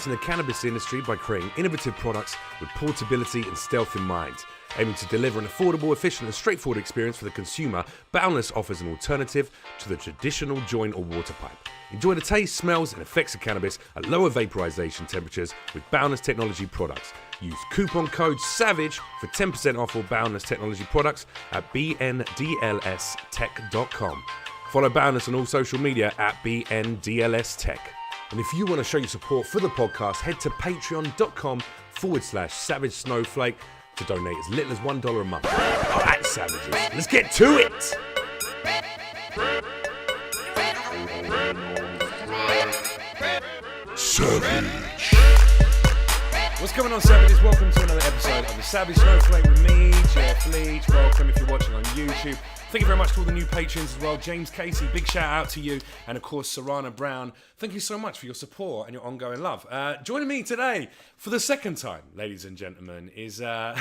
in the cannabis industry by creating innovative products with portability and stealth in mind. Aiming to deliver an affordable, efficient and straightforward experience for the consumer, Boundless offers an alternative to the traditional joint or water pipe. Enjoy the taste, smells and effects of cannabis at lower vaporization temperatures with Boundless Technology products. Use coupon code SAVAGE for 10% off all Boundless Technology products at bndlstech.com. Follow Boundless on all social media at bndlstech. And if you want to show your support for the podcast, head to patreon.com/Savage Snowflake to donate as little as $1 a month. All right, savages, let's get to it. Savage. What's going on, savages? Welcome to another episode of the Savage Snowflake with me, Jeff Leach. Welcome if you're watching on YouTube. Thank you very much to all the new patrons as well. James Casey, big shout out to you. And of course, Sarana Brown. Thank you so much for your support and your ongoing love. Joining me today for the second time, ladies and gentlemen, is a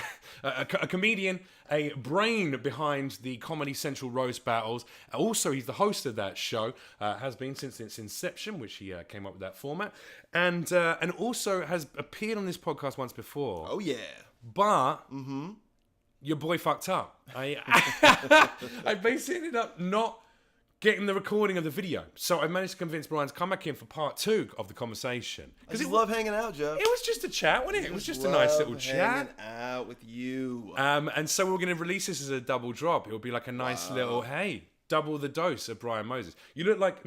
comedian, a brain behind the Comedy Central Roast Battles. Also, he's the host of that show, has been since its inception, which he came up with that format. And also has appeared on this podcast once before. Oh, yeah. But... your boy fucked up. I basically ended up not getting the recording of the video. So I managed to convince Brian to come back in for part 2 of the conversation. Because I love hanging out, Jeff. It was just a chat, wasn't it? It was just a nice little chat. Hanging out with you. And so we're going to release this as a double drop. It'll be like a nice little, hey, double the dose of Brian Moses. You look like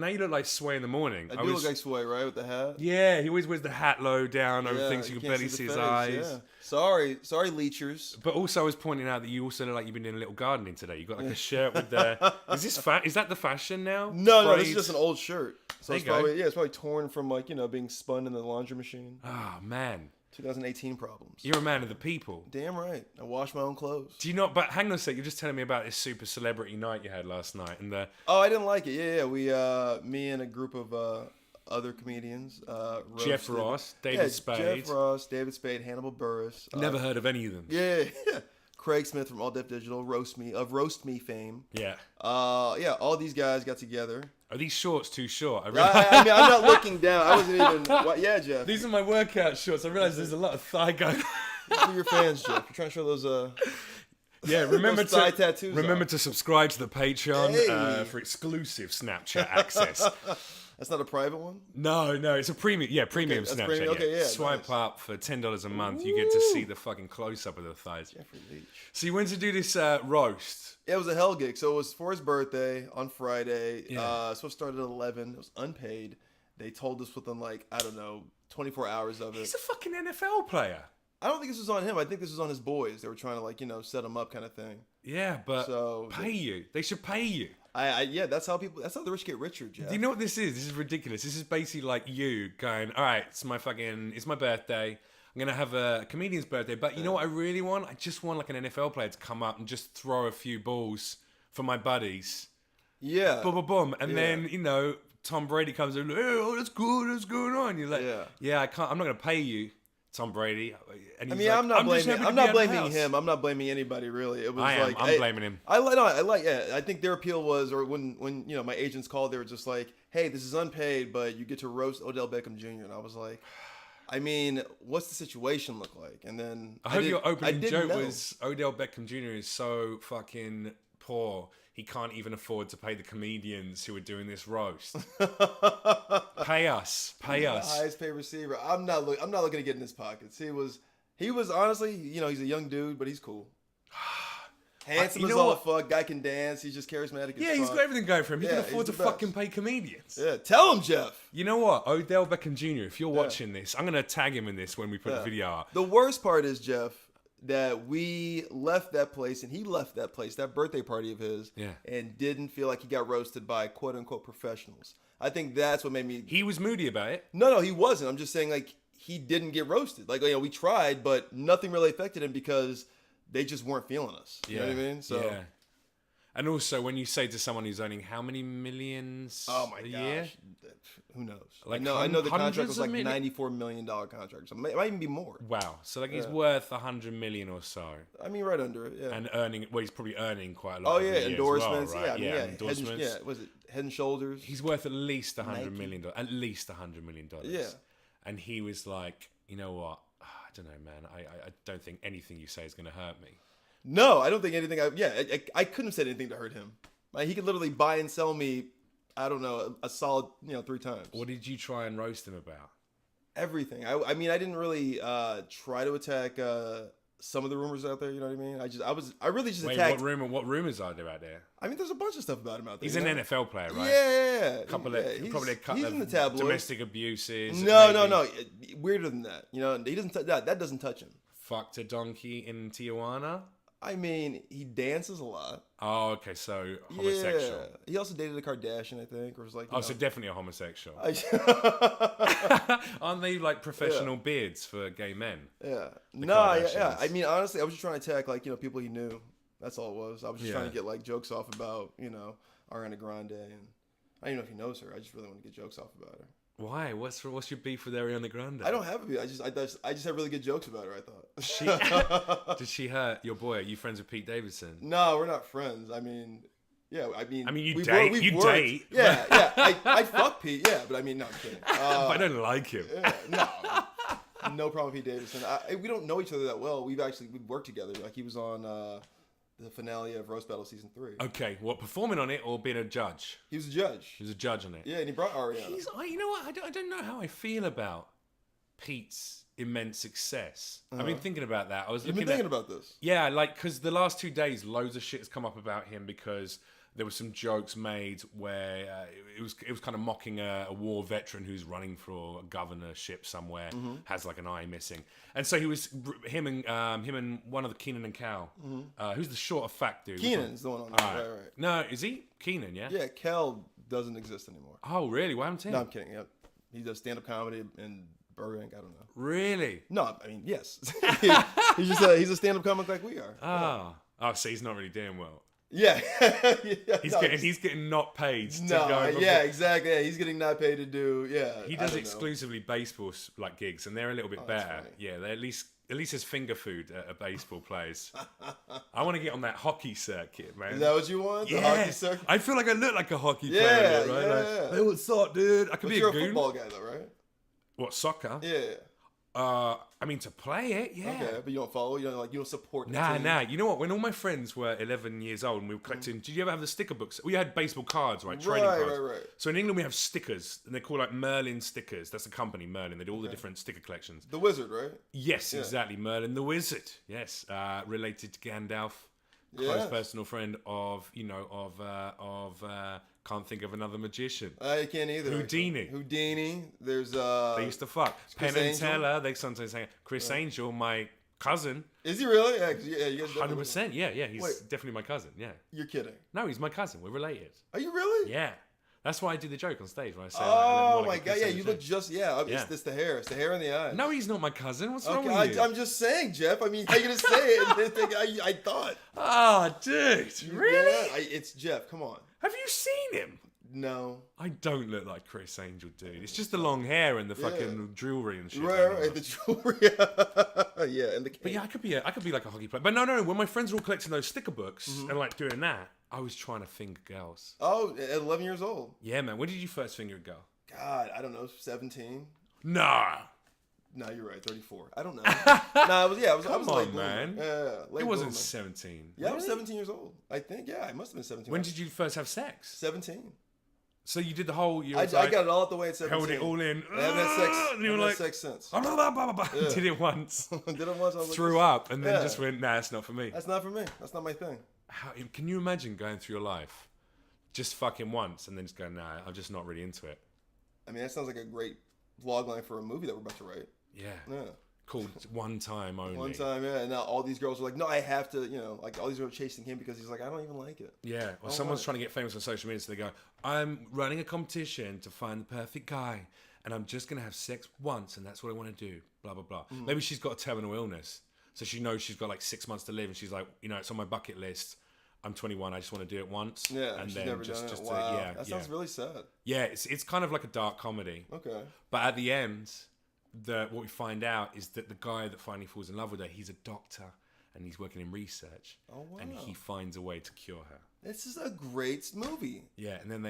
Sway in the morning. I do look like Sway, right, with the hat? Yeah, he always wears the hat low down over things you can barely see his eyes. Yeah. Sorry, Leachers. But also, I was pointing out that you also look like you've been doing a little gardening today. You got like a shirt with the. Is that the fashion now? No, this is just an old shirt. So it's there probably torn from being spun in the laundry machine. Oh man. 2018 problems. You're a man of the people. Damn right. I wash my own clothes. Do you not? But hang on a sec. You're just telling me about this super celebrity night you had last night, and the. Oh, I didn't like it. Yeah. We, me and a group of other comedians. Jeff Ross, David Spade. Jeff Ross, David Spade, Hannibal Buress. Never heard of any of them. Yeah. Craig Smith from All Def Digital, Roast Me fame. Yeah. All these guys got together. Are these shorts too short? I mean, I'm not looking down. I wasn't even. Yeah, Jeff. These are my workout shorts. I realize there's a lot of thigh going. For your fans, Jeff. You're trying to show those. Yeah, remember those thigh tattoos. Remember to subscribe to the Patreon for exclusive Snapchat access. That's not a private one? No, it's a premium. Yeah, premium Snapchat. Premium. Okay, yeah. Swipe up for $10 a month. You get to see the fucking close up of the thighs. Jeffrey Leach. So you went to do this roast. Yeah, it was a hell gig. So it was for his birthday on Friday. Yeah. So it started at 11. It was unpaid. They told us within 24 hours of it. He's a fucking NFL player. I don't think this was on him. I think this was on his boys. They were trying to set him up kind of thing. Yeah, but you. They should pay you. That's how the rich get richer, Jeff. Do you know what this is? This is ridiculous. This is basically like you going, all right, it's my birthday. I'm going to have a comedian's birthday. But you know what I really want? I just want like an NFL player to come up and just throw a few balls for my buddies. Yeah. Boom, boom, boom. And then, Tom Brady comes in, hey, oh, that's good. What's going on? You're like, I can't. I'm not going to pay you, Tom Brady. And he's I'm not blaming him. I'm not blaming anybody, really. It was I'm blaming him. I think their appeal was, or when my agents called, they were just like, hey, this is unpaid, but you get to roast Odell Beckham Jr. And I was like, I mean, what's the situation look like? And then I hope your opening joke was Odell Beckham Jr. is so fucking poor he can't even afford to pay the comedians who are doing this roast. Pay us. The highest paid receiver. I'm not looking to get in his pockets. He was honestly, he's a young dude, but he's cool. Handsome as all fuck. Guy can dance. He's just charismatic as fuck. He's got everything going for him. He can afford to fucking pay comedians. Yeah, tell him, Jeff. You know what? Odell Beckham Jr., if you're watching this, I'm going to tag him in this when we put the video out. The worst part is, Jeff, that we left that place and he left that place, that birthday party of his, and didn't feel like he got roasted by quote-unquote professionals. I think that's what made me... He was moody about it. No, he wasn't. I'm just saying, he didn't get roasted. We tried, but nothing really affected him because... they just weren't feeling us. You know what I mean? So, yeah. And also, when you say to someone who's earning how many millions a year? Who knows? I know the contract was $94 million contract. So it might even be more. Wow. So he's worth $100 million or so. I mean, right under it, yeah. And he's probably earning quite a lot. Oh, yeah, endorsements. Well, right? Endorsements. Was it Head and Shoulders? He's worth at least $100 million. At least $100 million. Yeah. and he was like, you know what? I don't know, man. I don't think anything you say is going to hurt me. No, I don't think anything. I couldn't have said anything to hurt him. Like, he could literally buy and sell me, I don't know, a solid 3 times. What did you try and roast him about? Everything. I mean, I didn't really try to attack some of the rumors out there. You know what I mean? I really just attacked. What rumors are there out there? I mean, there's a bunch of stuff about him out there. He's an NFL player, right? Yeah. Probably a couple he's of in the tabloids. Domestic abuses. No. Weirder than that. He doesn't. That doesn't touch him. Fucked a donkey in Tijuana. I mean, he dances a lot. Oh, okay, so homosexual. Yeah. He also dated a Kardashian, I think, or was like. So definitely a homosexual. Yeah. Aren't they like professional beards for gay men? Yeah. Kardashians. I mean, honestly, I was just trying to attack people he knew. That's all it was. I was just trying to get like jokes off about Ariana Grande, and I don't even know if he knows her. I just really want to get jokes off about her. Why? What's your beef with Ariana Grande? I don't have a beef. I just have really good jokes about her. I thought. Did she hurt your boy? Are you friends with Pete Davidson? No, we're not friends. I mean, yeah. I mean, you date. Date. Yeah. I fuck Pete. Yeah, but I mean, no, I'm kidding. But I don't like him. No problem with Pete Davidson. We don't know each other that well. We've worked together. Like, he was on the finale of Roast Battle season 3. Okay, what, performing on it or being a judge? He was a judge. He was a judge on it. Yeah, and he brought Ariana. You know what? I don't know how I feel about Pete's immense success. I've been thinking about that. You've been thinking about this? Yeah, because the last 2 days, loads of shit has come up about him because there were some jokes made where it was kind of mocking a war veteran who's running for a governorship somewhere, has like an eye missing, and so him and one of the Keenan and Cal, who's the shorter fat dude. Keenan's the one on there. Right. No, is he Keenan? Yeah. Yeah, Cal doesn't exist anymore. Oh, really? What happened to him? No, I'm kidding. Yep. He does stand-up comedy in Burbank. I don't know. Really? No, I mean, yes. he's a stand-up comic like we are. Oh, so he's not really doing well. Yeah. He's getting not paid to go. Yeah, exactly. Yeah, he's getting not paid to do. Yeah. He does exclusively baseball like gigs, and they're a little bit better. Yeah, they're at least there's finger food at a baseball place. I want to get on that hockey circuit, man. Is that what you want? Yeah. The hockey circuit? I feel like I look like a hockey player, right? Yeah. Hey, what's up, dude? I could be a goon. You're a football guy, though, right? What, soccer? Yeah. I mean, to play it, yeah. Okay, but you don't follow? You don't support the Nah. team? You know what? When all my friends were 11 years old and we were collecting, did you ever have the sticker books? We had baseball cards, right? Trading cards. Right. So in England, we have stickers, and they're called like Merlin stickers. That's the company, Merlin. They do all the different sticker collections. The Wizard, right? Yes, exactly. Merlin the Wizard. Yes. Related to Gandalf. Close personal friend of can't think of another magician. I can't either. Houdini. There's they used to fuck. Chris Penn and Angel. Teller. They sometimes say Chris Angel, my cousin. Is he really? Yeah, you guys 100%. Yeah. He's definitely my cousin. Yeah. You're kidding. No, he's my cousin. We're related. Are you really? Yeah. That's why I do the joke on stage when I say. Oh my god! Yeah, you look just It's the hair. It's the hair and the eyes. No, he's not my cousin. What's wrong with you? I'm just saying, Jeff. I mean, how you gonna say it? And think I thought. Oh, dude. Really? Yeah, it's Jeff. Come on. Have you seen him? No. I don't look like Chris Angel, dude. It's just the long hair and the fucking jewelry and shit. Right. The jewelry. Yeah, and the cake. But yeah, I could be like a hockey player. But no. When my friends were all collecting those sticker books and like doing that, I was trying to finger girls. Oh, at 11 years old. Yeah, man. When did you first finger a girl? God, I don't know. 17. Nah. No, you're right. 34. I don't know. I was Come late on, man. Yeah, It wasn't 17. Yeah, I was 17 years old. I think. Yeah, I must have been 17. When did you first have sex? 17. So you did the whole. I got it all at the way at 17. Held it all in. I haven't had sex. And you were like, sex since. Did it once. Did it once. I was threw up and then just went, nah, it's not for me. That's not for me. That's not my thing. Can you imagine going through your life, just fucking once and then just going, nah, I'm just not really into it? I mean, that sounds like a great vlog line for a movie that we're about to write. Yeah. Called One Time Only. One time, yeah. And now all these girls are like, no, I have to, like all these girls are chasing him because he's like, I don't even like it. Yeah. Or someone's trying to get famous on social media, so they go, I'm running a competition to find the perfect guy, and I'm just going to have sex once, and that's what I want to do, blah, blah, blah. Maybe she's got a terminal illness, so she knows she's got like 6 months to live, and she's like, it's on my bucket list. I'm 21. I just want to do it once. Yeah, and she's then never just, done it. just Wow, yeah, that sounds really sad. Yeah, it's kind of like a dark comedy. Okay. But at the end, what we find out is that the guy that finally falls in love with her, he's a doctor and he's working in research. Oh wow. And he finds a way to cure her. This is a great movie. Yeah, and then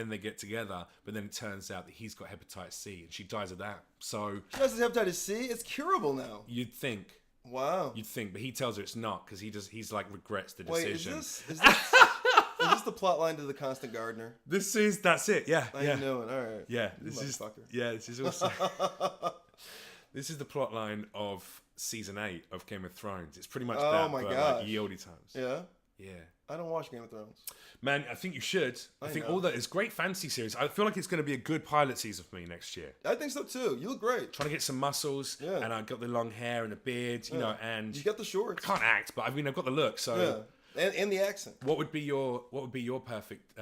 they get together, but then it turns out that he's got hepatitis C, and she dies of that. So She has hepatitis C. It's curable now. you'd think, Wow. but he tells her it's not because he's like regrets the decision. Wait, is this the plot line to The Constant Gardener? That's it. Yeah, I ain't knowing. All right. yeah. You motherfucker. This is also this is the plot line of season 8 of Game of Thrones. It's pretty much that, my but gosh. like ye olde times. Yeah. Yeah. I don't watch Game of Thrones. Man, I think you should. I think know. all that is great fantasy series. I feel like it's going to be a good pilot season for me next year. I think so too. You look great. Trying to get some muscles, Yeah. and I've got the long hair and the beard, you know, and You got the shorts. I can't act, but I mean, I've got the look. So, Yeah. And the accent. what would be your perfect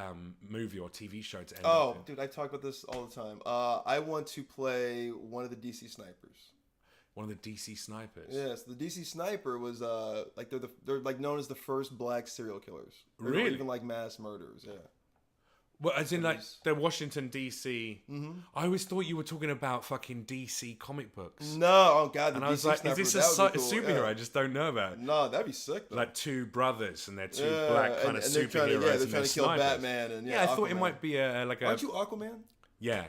movie or TV show to end Oh, up in? dude, I talk about this all the time. I want to play one of the DC snipers. One of the DC snipers. Yes, the DC sniper was like they're like known as the first black serial killers. Or Really? even like mass murderers. Yeah. Well, as in like the Washington DC. I always thought you were talking about fucking DC comic books. No, oh god, the And DC I was like, sniper, is that this would a be cool. superhero Yeah. I just don't know about? No, that'd be sick though. Like two brothers and they're two Yeah, black kind of and they're trying to, superheroes. they're and trying to kill snipers. Batman and Yeah, I thought it Aquaman. might be like a. Aren't you Aquaman? Yeah.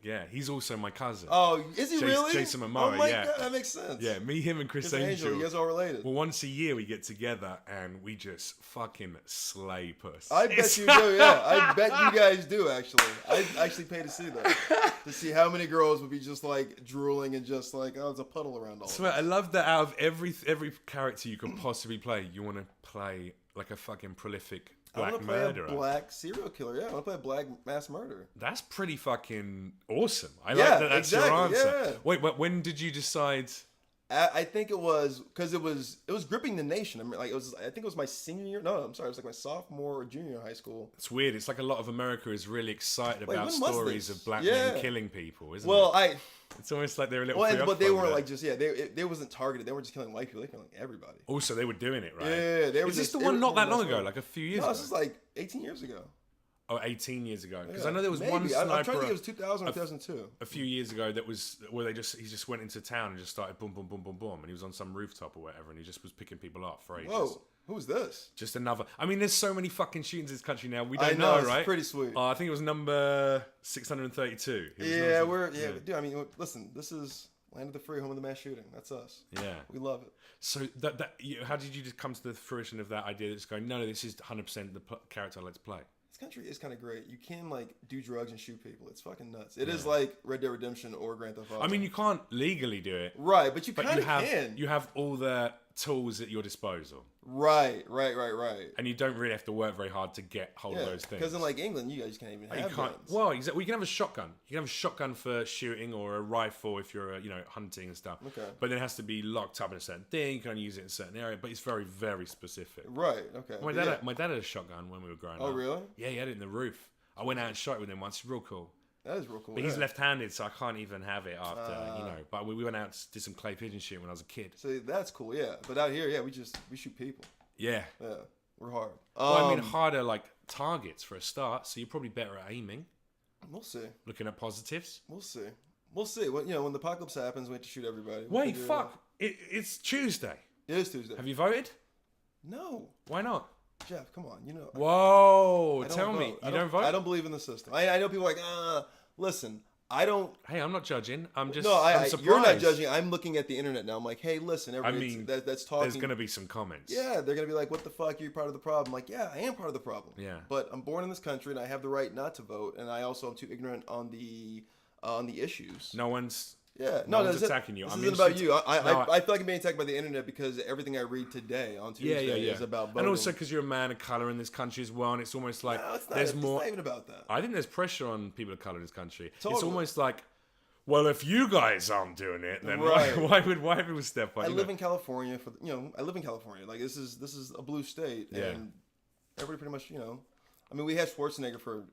Okay. He's also my cousin. Oh, is he really? Jason Momoa, Oh my yeah. god, that makes sense. Yeah, me, him, and Chris It's Angel. You guys all related. Well, once a year we get together and we just fucking slay puss. I bet you do, yeah. I bet you guys do, actually. I'd actually pay to see that. To see how many girls would be just like drooling and just like, oh, there's a puddle around all of I love that out of every character you could possibly play, you want to play like a fucking prolific I black want to play murderer. a black serial killer. Yeah, I want to play a black mass murderer. That's pretty fucking awesome. I Yeah, like that that's your exactly, answer. yeah. Wait, but when did you decide? I think it was because it was gripping the nation. I mean, like I think it was my senior year. No, I'm sorry, it was like my sophomore or junior year in high school. It's weird. It's like a lot of America is really excited Wait, about when was stories this? of black Yeah. men killing people, isn't Well, it? It's almost like they're a little. but they preoccupied weren't with like that. just they wasn't targeted. They weren't just killing white people. They were killing everybody. Also, they were doing it, right? Yeah, they were Is this just- the they one were not that killing long ago? us. Like a few years No, ago? this is like 18 years ago. Oh, 18 years ago. Because Yeah, I know there was maybe. one sniper I'm trying to think it was 2000 or 2002. a few years ago that was where he just went into town and just started boom, boom, boom, boom, boom, and he was on some rooftop or whatever, and he just was picking people off for ages. Whoa, who's this? Just another. I mean, there's so many fucking shootings in this country now. We I don't know, know, it's right? pretty sweet. I think it was number 632. It was Yeah, number- dude. I mean, listen, this is land of the free, home of the mass shooting. That's us. Yeah. We love it. So how did you just come to the fruition of that idea? That's going, no, this is 100% the character let's play. This country is kind of great. You can like do drugs and shoot people. It's fucking nuts. It is like Red Dead Redemption or Grand Theft Auto. I mean, you can't legally do it, right, but you but kind of can. you have all the tools at your disposal, Right. and you don't really have to work very hard to get hold of those things. Because in like England, you guys can't even have guns. Well, exactly. We can have a shotgun. You can have a shotgun for shooting or a rifle if you're, hunting and stuff. Okay. But it has to be locked up in a certain thing. You can only use it in a certain area, but it's very, very specific. Right. Okay. My dad had a shotgun when we were growing up. Oh, really? Yeah, he had it in the roof. I went out and shot it with him once. Real cool. That is real cool. But he's yeah. left-handed, so I can't even have it after, But we went out and did some clay pigeon shooting when I was a kid. So that's cool. Yeah. But out here, we shoot people. Yeah. Yeah. We're hard. Well, I mean, harder like targets for a start, so you're probably better at aiming. We'll see. Looking at positives. We'll see. When when the apocalypse happens, we have to shoot everybody. Wait, fuck! It's Tuesday. It is Tuesday. Have you voted? No, Why not? Jeff. Come on. Whoa! I don't Tell me, vote. you don't vote? I don't believe in the system. I know people are like, listen. I don't. Hey, I'm not judging. I'm just. No, I'm surprised. you're not judging. I'm looking at the internet now. I'm like, hey, listen, everybody that's talking. There's going to be some comments. Yeah, they're gonna be like, "What the fuck? You're part of the problem." I'm like, yeah, I am part of the problem. Yeah. But I'm born in this country, and I have the right not to vote, and I also am too ignorant on the issues. No one's. Yeah, no one's attacking you. This I'm isn't about interested- you. I No, feel like I'm being attacked by the internet because everything I read today on Tuesday is about voting. And also because you're a man of color in this country as well, and it's almost like No, it's not, there's it's more. not even about that. I think there's pressure on people of color in this country. It's Totally. almost like, well, if you guys aren't doing it, then Right. why would people step up? I live in California I live in California. Like this is a blue state, Yeah. and everybody pretty much I mean, we had Schwarzenegger for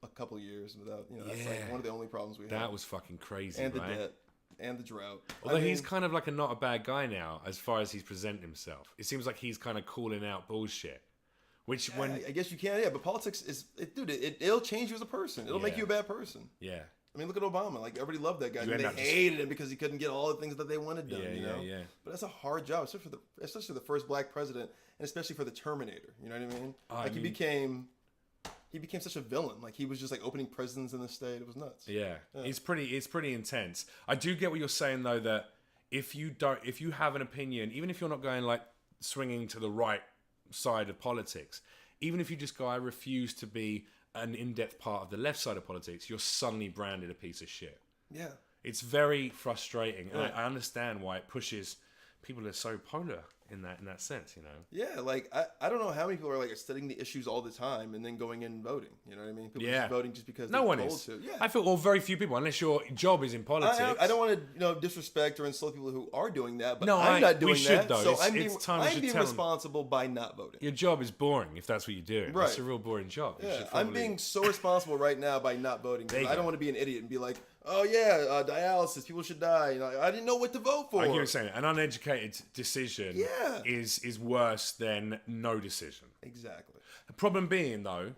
a couple of years without that's like one of the only problems we had. That was fucking crazy, and the right? debt and the drought. Although he's kind of like not a bad guy now, as far as he's presenting himself. It seems like he's kind of calling out bullshit. Which when I guess you can, but politics is, dude, it'll change you as a person. It'll make you a bad person. Yeah. I mean, look at Obama. Like, everybody loved that guy. You And end they up hated him because he couldn't get all the things that they wanted done, Yeah, you know? yeah. But that's a hard job, especially the first black president, and especially for the Terminator. You know what I mean? He became such a villain. Like, he was just, like, opening prisons in the state. It was nuts. Yeah. It's pretty intense. I do get what you're saying, though, that if you have an opinion, even if you're not going, like, swinging to the right side of politics, even if you just go, I refuse to be an in-depth part of the left side of politics, you're suddenly branded a piece of shit. Yeah. It's very frustrating. And I understand why it pushes people are so polar in that sense, you know? Yeah, like, I don't know how many people are, like, studying the issues all the time and then going in and voting. You know what I mean? People just voting just because no they're one told is. to. Yeah. I feel, very few people, unless your job is in politics. I don't want to, disrespect or insult people who are doing that, but No, I'm not doing we should, that. though. So It's time we I'm should being tell them. responsible by not voting. Your job is boring if that's what you're doing. Right. It's a real boring job. You Yeah, should probably- I'm being so responsible right now by not voting. There you I don't go. want to be an idiot and be like, oh yeah, dialysis, people should die. I didn't know what to vote for. I hear you saying an uneducated decision Yeah. is worse than no decision. Exactly. The problem being, though,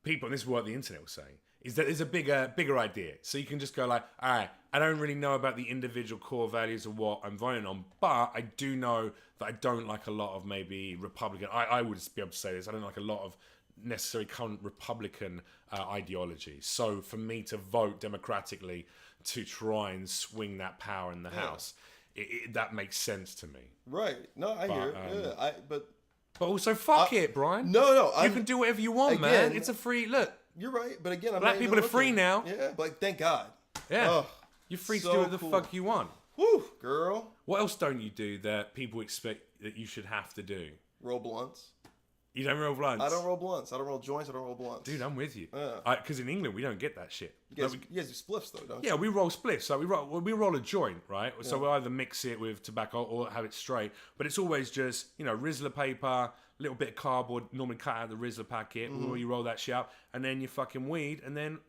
people, and this is what the internet will say, is that there's a bigger idea. So you can just go like, all right, I don't really know about the individual core values of what I'm voting on, but I do know that I don't like a lot of maybe Republican. I would be able to say this. I don't like a lot of necessary current Republican ideology. So for me to vote democratically to try and swing that power in the House, that makes sense to me. Right. No, I hear it. Yeah. But also, fuck it, Brian. No. You can do whatever you want, man. It's a free look. You're right, but again, Black people are free now. Yeah, but like, thank God. Yeah, Oh, you're free to so do what the cool. fuck you want. Whew, girl. What else don't you do that people expect that you should have to do? Roll blunts. You don't roll blunts. I don't roll blunts. I don't roll joints. I don't roll blunts. Dude, I'm with you. Yeah. Because in England we don't get that shit. You guys do spliffs though, don't you? Yeah, we roll spliffs. So we roll a joint, right? So we'll either mix it with tobacco or have it straight. But it's always just, Rizzler paper, little bit of cardboard, normally cut out the Rizzler packet, or you roll that shit up, and then you fucking weed, and then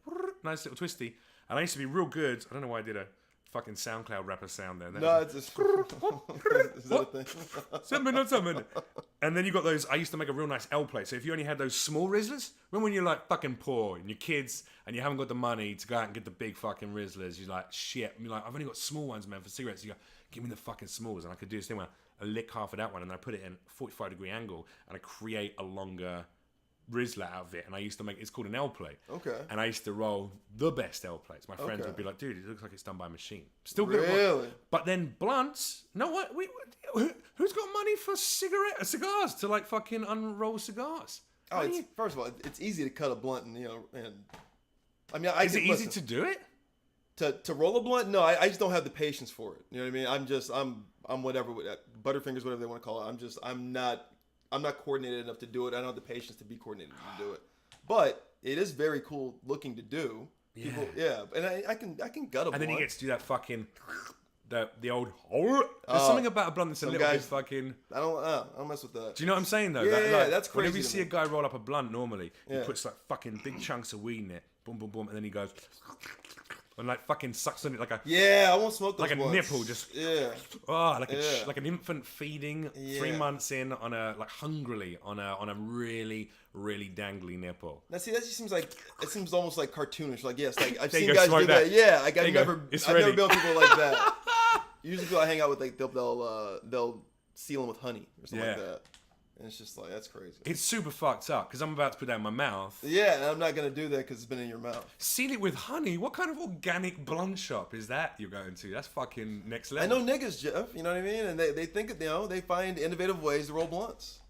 nice little twisty. And I used to be real good. I don't know why I did a fucking SoundCloud rapper sound there. No, it's just... Is that a thing? Something. And then you got those, I used to make a real nice L plate. So if you only had those small Rizzlers, remember when you're like fucking poor and you're kids and you haven't got the money to go out and get the big fucking Rizzlers, you're like, shit. And you're like, I've only got small ones, man, for cigarettes. You go, give me the fucking smalls. And I could do this thing where I lick half of that one and then I put it in a 45-degree angle and I create a longer Rizzler out of it, and I used to make, it's called an L plate. Okay. And I used to roll the best L plates. My friends Okay. would be like, dude, it looks like it's done by a machine. Still good. Really? But then blunts, no, what? Who's got money for cigars to like fucking unroll cigars? Oh, first of all, it's easy to cut a blunt, and I mean, Is it easy to do it? To roll a blunt? No, I just don't have the patience for it. You know what I mean? I'm whatever, Butterfingers, whatever they want to call it. I'm not coordinated enough to do it. I don't have the patience to be coordinated to do it. But it is very cool looking to do. People, and I can gut a blunt. And then he gets to do that fucking the old. There's something about a blunt that's a little bit fucking. I don't mess with that. Do you know what I'm saying though? Yeah, that's crazy. Whenever you see a guy roll up a blunt, normally he Yeah. puts like fucking big chunks of weed in it, boom, boom, boom, and then he goes and like fucking sucks on it like a I won't smoke those like a blunts. nipple, just like an infant feeding 3 months in on a like hungrily on a really really dangly nipple. Now see, that just seems almost like cartoonish. Like yes, like I've There you seen go, guys smoke do that. that. Yeah, like There I've you go. never been with people like that. Usually people I hang out with, like they'll seal them with honey or something like that. And it's just like, that's crazy. It's super fucked up because I'm about to put that in my mouth. Yeah, and I'm not going to do that because it's been in your mouth. Seal it with honey? What kind of organic blunt shop is that you're going to? That's fucking next level. I know niggas, Jeff, you know what I mean? And they think, they find innovative ways to roll blunts.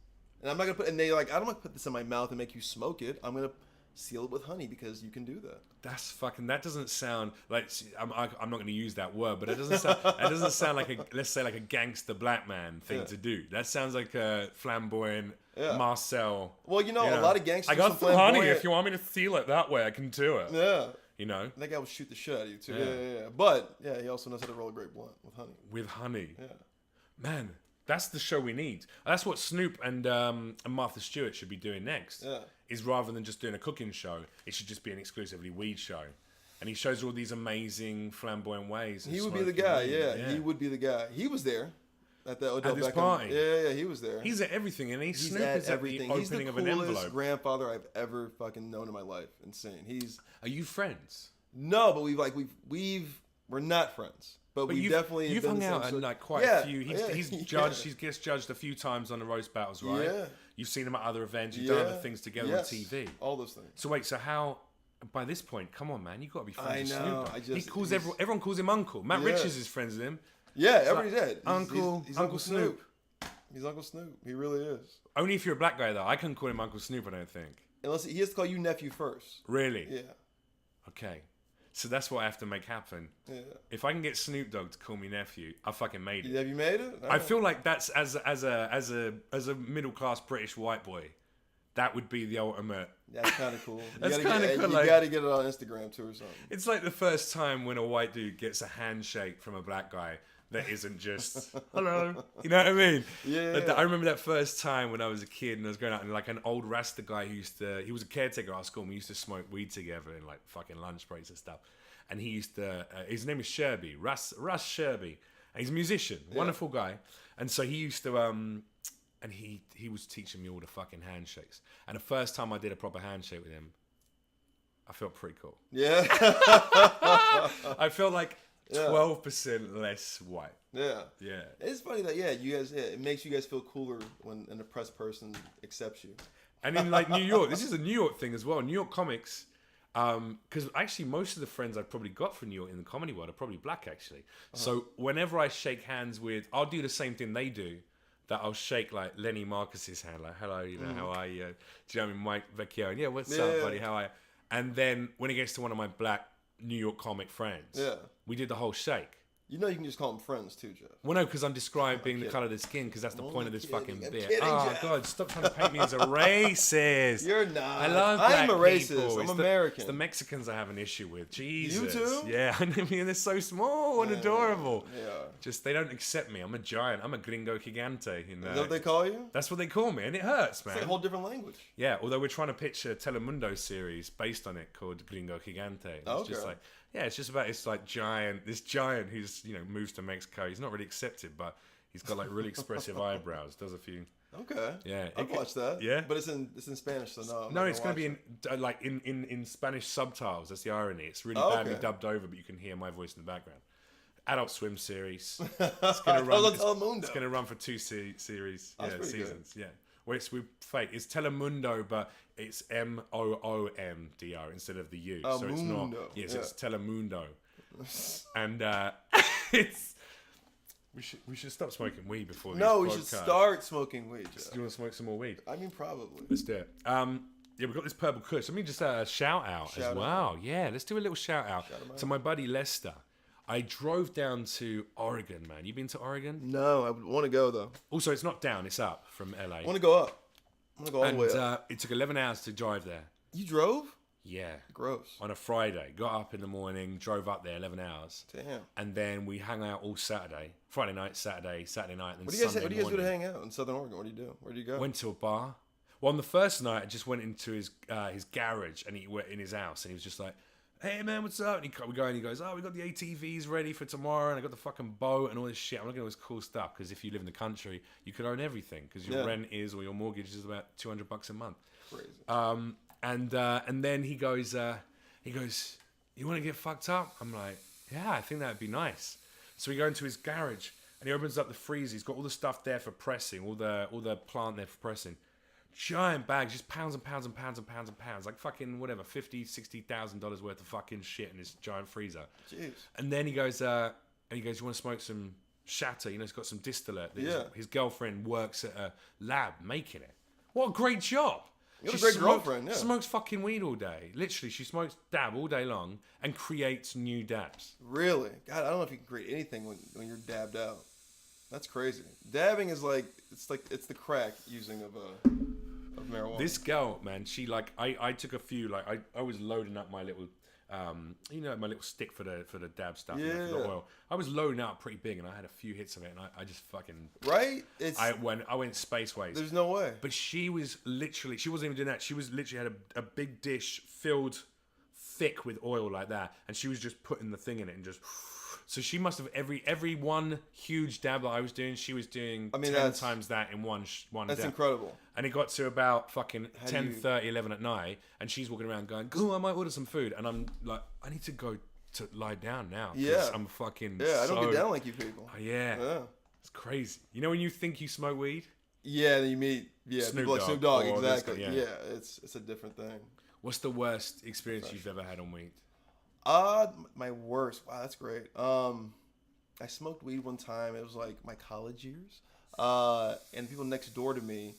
And I'm not going to and they're like, I don't want to put this in my mouth and make you smoke it. I'm going to seal it with honey because you can do that. That doesn't sound like, I'm not going to use that word, but it doesn't sound like let's say like a gangster black man thing to do. That sounds like a flamboyant Marcel. Well, a lot of gangsters. I got some honey. If you want me to seal it that way, I can do it. Yeah. You know? That guy will shoot the shit out of you, too. Yeah. But, he also knows how to roll a great blunt with honey. With honey. Yeah. Man, that's the show we need. That's what Snoop and Martha Stewart should be doing next. Yeah. Is rather than just doing a cooking show, it should just be an exclusively weed show. And he shows all these amazing flamboyant ways. He would be the guy, yeah. He would be the guy. He was there at the Odell this Beckham party. Yeah, he was there. He's at everything, and He's Snoop at is everything. at the He's the opening of an coolest envelope. grandfather I've ever fucking known in my life. Insane. Are you friends? No, but we're not friends. But we definitely you've hung out and like quite a few. He's judged. He gets judged a few times on the roast battles, right? Yeah. You've seen him at other events. You've done other things together on TV. All those things. So wait, so how? By this point, come on, man, you got to be friends with know. Snoop Dogg. He calls everyone calls him Uncle. Matt Richards is friends with him. Yeah, everybody did. He's Uncle Snoop. He's Uncle Snoop. He really is. Only if you're a black guy, though. I couldn't call him Uncle Snoop. I don't think. Unless he has to call you nephew first. Really? Yeah. Okay. So that's what I have to make happen. Yeah. If I can get Snoop Dogg to call me nephew, I fucking made it. Have you made it? I feel like that's as a middle class British white boy, that would be the ultimate. That's kind of cool. That's kind of cool. You got to get it on Instagram too or something. It's like the first time when a white dude gets a handshake from a black guy that isn't just hello. You know what I mean? Yeah. I remember that first time when I was a kid and I was going out and like an old Rasta guy who he was a caretaker at our school and we used to smoke weed together in like fucking lunch breaks and stuff. And he used to, his name is Sherby, Russ Sherby. And he's a musician, wonderful guy. And so he used to, and he was teaching me all the fucking handshakes. And the first time I did a proper handshake with him, I felt pretty cool. Yeah. I felt like 12% less white. Yeah. Yeah. It's funny that, you guys, it makes you guys feel cooler when an oppressed person accepts you. And in like New York, this is a New York thing as well. New York comics, because actually most of the friends I've probably got from New York in the comedy world are probably black actually. So whenever I shake hands with, I'll do the same thing they do. That I'll shake like Lenny Marcus's hand, like hello, how are you? Do you know what I mean? Mike Vecchio, and what's up, buddy? How are you? And then when it gets to one of my black New York comic friends, we did the whole shake. You know you can just call them friends too, Jeff. Well, no, because I'm describing the colour of the skin, because that's the point of this fucking bit. Oh, Jeff. God, stop trying to paint me as a racist. You're not. I love black I'm a racist. people. I'm American. It's the Mexicans I have an issue with. Jesus. You too? Yeah, I mean, they're so small and adorable. Yeah. Just, they don't accept me. I'm a giant. I'm a gringo gigante. Is that what they call you? That's what they call me, and it hurts, man. It's like a whole different language. Yeah, although we're trying to pitch a Telemundo series based on it called Gringo Gigante. It's just like, it's just about this giant who's, moves to Mexico. He's not really accepted, but he's got like really expressive eyebrows, does a few. Okay. Yeah. I've watched that. Yeah. But it's in Spanish, so no. No, it's going to be in Spanish subtitles. That's the irony. It's really badly dubbed over, but you can hear my voice in the background. Adult Swim series. It's going to run. It's going to run for 2 series. That's seasons. Good. Yeah. Well, it's fake. It's Telemundo, but it's Moomdr instead of the U. So it's not. Yes, it's Telemundo. And it's. We should stop smoking weed before this. No, we should start smoking weed. Jeff. Do you want to smoke some more weed? I mean, probably. Let's do it. We've got this purple kush. Let me just shout out as well. Yeah, let's do a little shout out to my buddy Lester. I drove down to Oregon, man. You been to Oregon? No, I want to go though. Also, it's not down; it's up from LA. I want to go up. I want to go all the way up. It took 11 hours to drive there. You drove? Yeah. Gross. On a Friday, got up in the morning, drove up there 11 hours. Damn. And then we hung out all Saturday, Friday night, Saturday night, and then What do you guys do to hang out in Southern Oregon? What do you do? Where do you go? Went to a bar. Well, on the first night, I just went into his garage and he went in his house and he was just like, "Hey man, what's up?" And we go and he goes, "Oh, we got the ATVs ready for tomorrow, and I got the fucking boat and all this shit. I'm looking at all this cool stuff because if you live in the country, you could own everything because your rent is or your mortgage is about $200 a month." Crazy. And then he goes, "You want to get fucked up?" I'm like, "Yeah, I think that'd be nice." So we go into his garage and he opens up the freezer. He's got all the stuff there for pressing, all the plant there for pressing. Giant bags, just pounds and pounds and pounds and pounds and pounds, like fucking whatever, $50,000-$60,000 worth of fucking shit in this giant freezer. Jeez. And then he goes, "You want to smoke some shatter?" He's got some distillate. His girlfriend works at a lab making it. What a great job! You have a great girlfriend. Yeah. Smokes fucking weed all day. Literally, she smokes dab all day long and creates new dabs. Really? God, I don't know if you can create anything when you're dabbed out. That's crazy. Dabbing is it's the crack using of marijuana. This girl, man, she I took a few I was loading up my little my little stick for the dab stuff, for the oil. I was loading up pretty big and I had a few hits of it and I just fucking I went spaceways. There's no way. But she wasn't even doing that. She was literally had a big dish filled thick with oil like that and she was just putting the thing in it and just So she must have every one huge dab that I was doing, she was doing 10 times that in one That's dab. incredible. And it got to about fucking 10:30, 11 at night, and she's walking around going, "Oh, I might order some food," and I'm like, I need to go to lie down now. Yeah, I'm fucking. Yeah, I don't get down like you people. Yeah, it's crazy. You know when you think you smoke weed? Yeah, then you meet people like Snoop Dogg. Exactly. Yeah, it's a different thing. What's the worst experience you've ever had on weed? My worst. Wow, that's great. I smoked weed one time. It was like my college years. And people next door to me,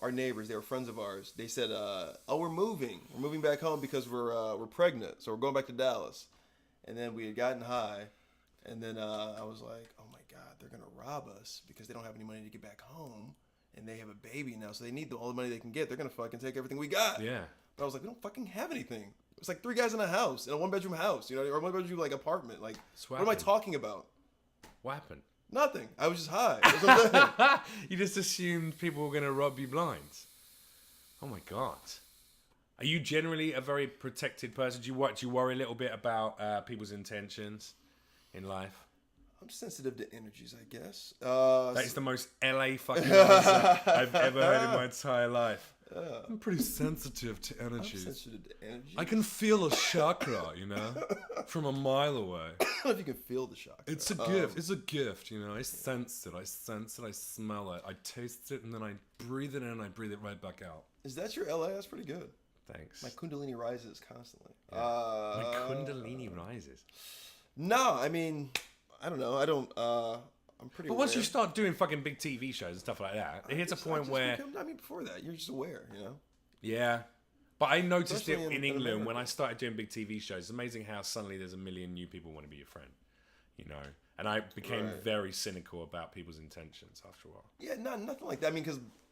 our neighbors, they were friends of ours. They said, "Oh, we're moving back home because we're pregnant, so we're going back to Dallas." And then we had gotten high, and then I was like, "Oh my God, they're gonna rob us because they don't have any money to get back home, and they have a baby now, so they need all the money they can get. They're gonna fucking take everything we got." Yeah. But I was like, we don't fucking have anything. It's like 3 guys in a house, in a 1-bedroom house, or a 1-bedroom like apartment. Like, what am I talking about? What happened? Nothing. I was just high. That's what I'm saying. You just assumed people were going to rob you blind. Oh my God. Are you generally a very protected person? Do you worry a little bit about people's intentions in life? I'm sensitive to energies, I guess. That is the most LA fucking answer I've ever heard in my entire life. I'm pretty sensitive to energies. I'm sensitive to energies. I can feel a chakra, from a mile away. I don't know if you can feel the chakra. It's a gift. It's a gift, I sense it. I smell it. I taste it, and then I breathe it in, and I breathe it right back out. Is that your LA? That's pretty good. Thanks. My kundalini rises constantly. Yeah. My kundalini rises. No, I mean, I don't know. I'm pretty. But once you start doing fucking big TV shows and stuff like that, it hits a point where. Before that, you're just aware, Yeah. But I noticed Especially it in in England America. when I started doing big TV shows. It's amazing how suddenly there's a million new people want to be your friend, And I became very cynical about people's intentions after a while. Yeah, nothing like that.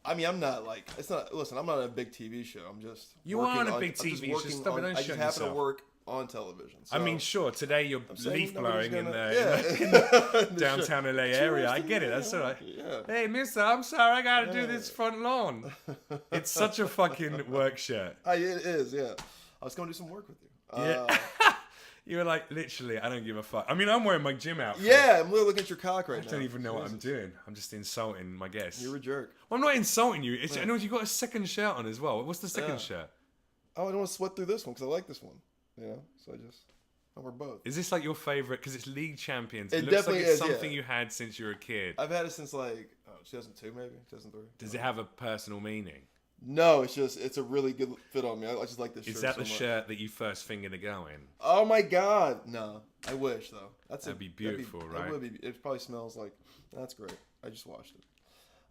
I'm not like, it's not. Listen, I'm not on a big TV show. I'm just. You are on a big TV show. Stop it, don't I just shut happen yourself. to work on television. So. I mean, sure, today you're leaf blowing in the downtown LA area. I get it. That's all right. Yeah. Hey, mister, I'm sorry. I got to do this front lawn. It's such a fucking work shirt. It is, yeah. I was going to do some work with you. Yeah. You were like, literally, I don't give a fuck. I mean, I'm wearing my gym outfit. Yeah, I'm literally looking at your cock right now. I don't even know what I'm doing. I'm just insulting my guests. You're a jerk. Well, I'm not insulting you. I know you got a second shirt on as well. What's the second shirt? Oh, I don't want to sweat through this one because I like this one. So I wear both. Is this like your favorite? Because it's league champions. It looks definitely like it's is, something you had since you were a kid. I've had it since 2002 maybe, 2003. Does it have a personal meaning? No, it's a really good fit on me. I just like this shirt. Is that so the much. shirt that you first fingered a girl in? Oh my God, no. I wish though. That'd be beautiful, right? It would be. It probably smells like. That's great. I just washed it.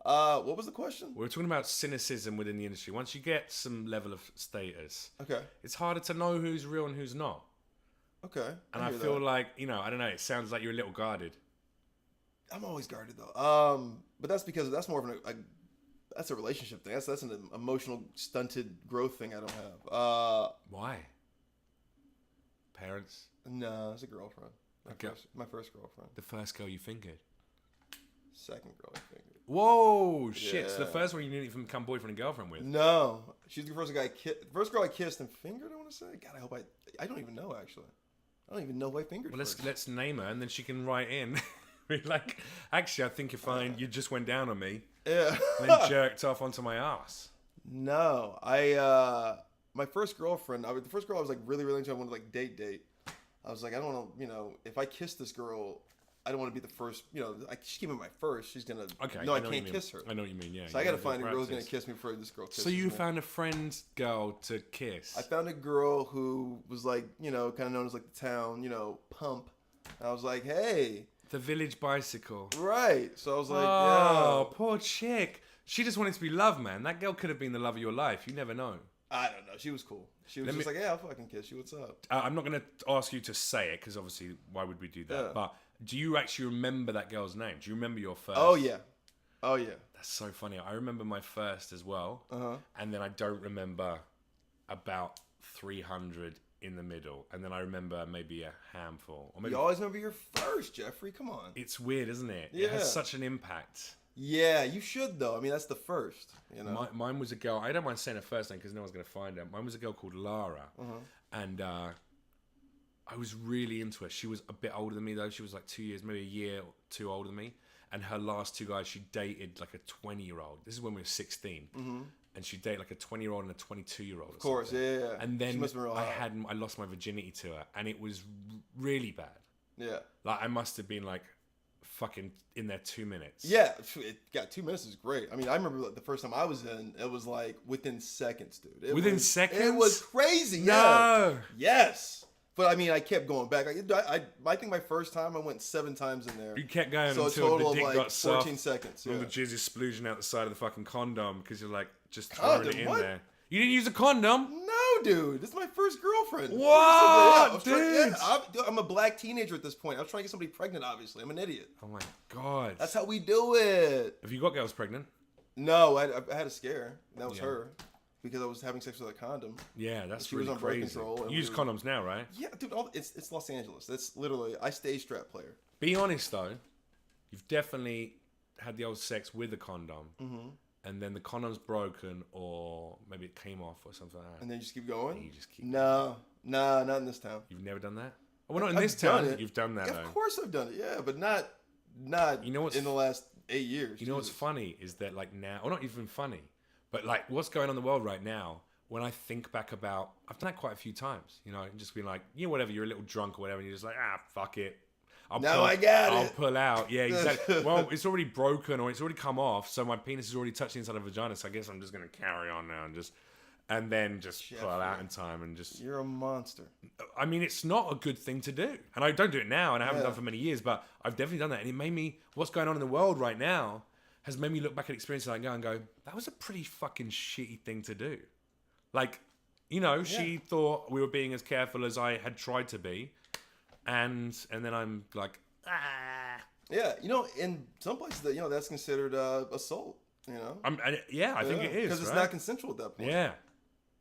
What was the question? We're talking about cynicism within the industry. Once you get some level of status, okay, it's harder to know who's real and who's not. Okay, and I feel like I don't know. It sounds like you're a little guarded. I'm always guarded though. But that's because that's more of that's a relationship thing. That's an emotional stunted growth thing I don't have. Why? Parents? No, it's a girlfriend. My first girlfriend. The first girl you fingered. Second girl I fingered. Whoa, shit! Yeah. So the first one you didn't even become boyfriend and girlfriend with? No, she's the first girl I kissed and fingered. I want to say. God, I hope I don't even know actually. I don't even know who I fingered. Well, let's name her and then she can write in. Like, actually, I think you're fine. You just went down on me. Yeah. And then jerked off onto my ass. No, my first girlfriend. The first girl I was like really into. I wanted to date. I was like, I don't want to. If I kiss this girl, I don't want to be the first. She's giving my first. She's gonna. Okay. No, I can't kiss her. I know what you mean. Yeah. So I got to find a girl who's gonna kiss me before this girl kisses me. So you found a friend girl to kiss. I found a girl who was kind of known as the town, pump. And I was like, hey. The village bicycle. Right. So I was like, oh, poor chick. She just wanted to be loved, man. That girl could have been the love of your life. You never know. I don't know. She was cool. She was like, yeah, I'll fucking kiss you. What's up? I'm not going to ask you to say it because obviously, why would we do that? Yeah. But do you actually remember that girl's name? Do you remember your first? Oh, yeah. That's so funny. I remember my first as well. Uh-huh. And then I don't remember about 300 in the middle. And then I remember maybe a handful. Or maybe you always remember your first, Jeffrey. Come on. It's weird, isn't it? Yeah. It has such an impact. Yeah, you should, though. I mean, that's the first, Mine was a girl. I don't mind saying her first name because no one's going to find her. Mine was a girl called Lara. Uh-huh. And I was really into her. She was a bit older than me though. She was like 2 years, maybe a year or two older than me. And her last two guys, she dated like a 20-year-old. This is when we were 16. Mm-hmm. And she dated like a 20-year-old and a 22-year-old. Of course, yeah. And then I lost my virginity to her, and it was really bad. Yeah. Like I must have been like fucking in there 2 minutes. Yeah, 2 minutes is great. I mean, I remember like, the first time I was in, it was like within seconds, dude. Within seconds? It was crazy. No. Yeah. Yes. But I mean, I kept going back. I think my first time I went 7 times in there. You kept going so until the dick of like got soft. 14 seconds. All Yeah. the jizz is splooging out the side of the fucking condom because you're like just throwing it in what? there. You didn't use a condom? No, dude. This is my first girlfriend. What, dude? I'm a black teenager at this point. I was trying to get somebody pregnant, obviously. I'm an idiot. Oh my God. That's how we do it. Have you got girls pregnant? No, I had a scare. That was her. Because I was having sex with a condom. Yeah, that's she really was on crazy. birth control. You use condoms now, right? Yeah, dude. It's Los Angeles. That's literally I stage strap player. Be honest though, you've definitely had the old sex with a condom, and then the condom's broken, or maybe it came off or something like that. And then you just keep going. And you just keep. No, not in this town. You've never done that. Oh, well, not in this town. You've done that. Yeah, though. Of course I've done it. Yeah, but not. You know what's in the last 8 years. You know what's funny is that like now, or not even funny, but like what's going on in the world right now. When I think back about, I've done that quite a few times, you know, and just been like, whatever, you're a little drunk or whatever, and you're just like, fuck it. I'll pull out. Yeah, exactly. Well, it's already broken or it's already come off, so my penis is already touching inside of the vagina, so I guess I'm just going to carry on now and then pull out in time and just... You're a monster. I mean, it's not a good thing to do. And I don't do it now, and I haven't done for many years, but I've definitely done that. And it made me, what's going on in the world right now has made me look back at experiences like that and go, that was a pretty fucking shitty thing to do. Like, she thought we were being as careful as I had tried to be. And then I'm like, Yeah, in some places that that's considered assault. I think it is because it's not consensual at that point.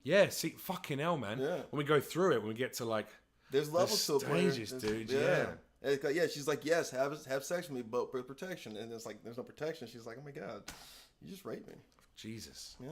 Yeah. See, fucking hell, man. Yeah. When we go through it, when we get to like, there's levels to it, stages, dude. Yeah. It's like, she's like, yes, have sex with me, but with protection. And it's like, there's no protection. She's like, oh my God, you just raped me. Jesus. Yeah.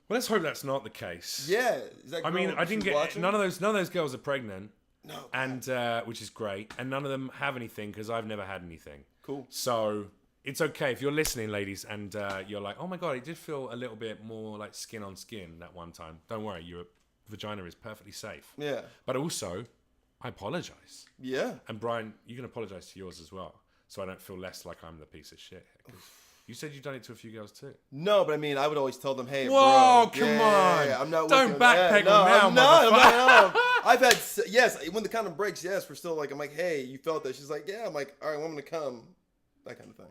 Well, let's hope that's not the case. Yeah. I mean, I didn't get watching? none of those girls are pregnant. No. And which is great, and none of them have anything because I've never had anything. Cool. So it's okay if you're listening, ladies, and you're like, oh my God, it did feel a little bit more like skin on skin that one time. Don't worry, your vagina is perfectly safe. Yeah. But also, I apologize. Yeah. And Brian, you can apologize to yours as well, so I don't feel less like I'm the piece of shit. You said you've done it to a few girls too. No, but I mean, I would always tell them, "Hey, whoa, bro, come on! I'm not. Don't backpedal now, I'm not. motherfucker." I've had when the condom breaks, yes, we're still like, I'm like, "Hey, you felt that?" She's like, "Yeah." I'm like, "All right, well, I'm gonna come," that kind of thing.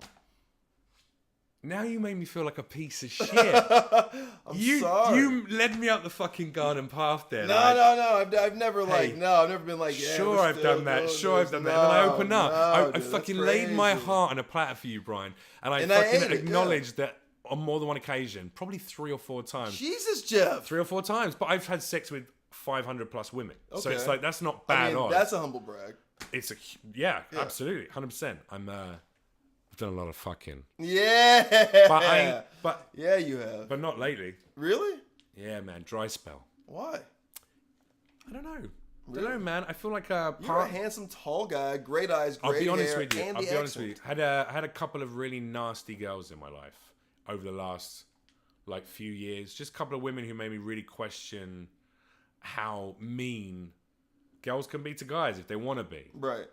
Now you made me feel like a piece of shit. I'm sorry. You led me up the fucking garden path there. No. I've never I've never been like, yeah. Sure, I've done that. Sure, I've done that. And then I open up. I fucking laid my heart on a platter for you, Brian. And I fucking acknowledged that on more than one occasion, probably 3 or 4 times. Jesus, Jeff. 3 or 4 times. But I've had sex with 500 plus women. Okay. So it's like, that's not bad odds. That's a humble brag. It's absolutely. 100%. I've done a lot of fucking. Yeah. But yeah, you have. But not lately. Really? Yeah, man. Dry spell. Why? I don't know. Really? I don't know, man. I feel like you're a handsome, tall guy, great eyes, great hair. I'll be honest with you. Had a couple of really nasty girls in my life over the last few years. Just a couple of women who made me really question how mean girls can be to guys if they want to be. Right.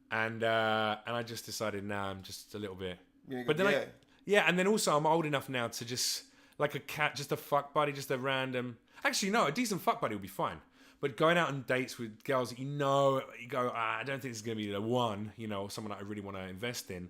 And I just decided, nah, I'm just a little bit. But then and then also I'm old enough now to just like a cat, just a fuck buddy, just a random. Actually, no, a decent fuck buddy would be fine. But going out on dates with girls that you go, I don't think this is gonna be the one, someone that I really want to invest in.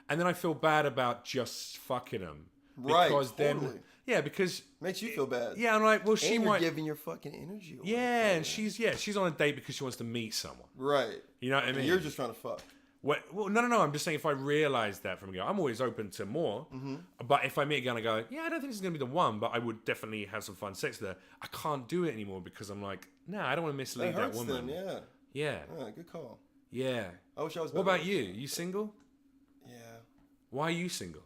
And then I feel bad about just fucking them. Right. Because totally. Because makes you feel bad. Yeah, I'm like, well, she and might you're giving your fucking energy away. Yeah, and she's on a date because she wants to meet someone. Right. You know what I mean? And you're just trying to fuck. Well, no. I'm just saying if I realize that from a girl, I'm always open to more. Mm-hmm. But if I meet a girl and I go, yeah, I don't think this is going to be the one, but I would definitely have some fun sex with her, I can't do it anymore because I'm like, nah, I don't want to mislead that woman. Then, yeah. Good call. Yeah. I wish I was. What about you? You single? Yeah. Why are you single?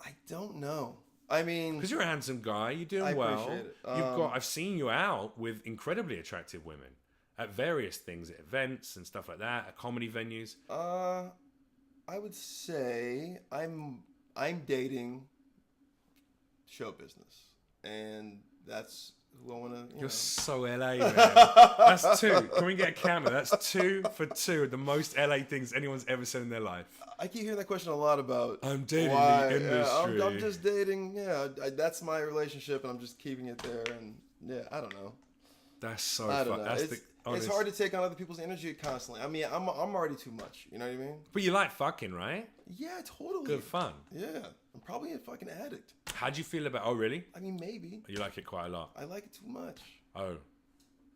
I don't know. I mean, because you're a handsome guy, you're doing I well. appreciate it. I've seen you out with incredibly attractive women at various things, at events and stuff like that, at comedy venues. I would say I'm dating show business, and that's who I want to. You're so LA, man. That's 2. Can we get a camera? That's 2 for 2 of the most LA things anyone's ever said in their life. I keep hearing that question a lot about. I'm dating why, the industry. Yeah, I'm just dating. Yeah, that's my relationship, and I'm just keeping it there. And yeah, I don't know. That's so I don't fun. know. That's It's hard to take on other people's energy constantly. I mean, I'm already too much. You know what I mean? But you like fucking, right? Yeah, totally. Good fun. Yeah, I'm probably a fucking addict. How'd you feel about? Oh, really? I mean, maybe. You like it quite a lot. I like it too much. Oh,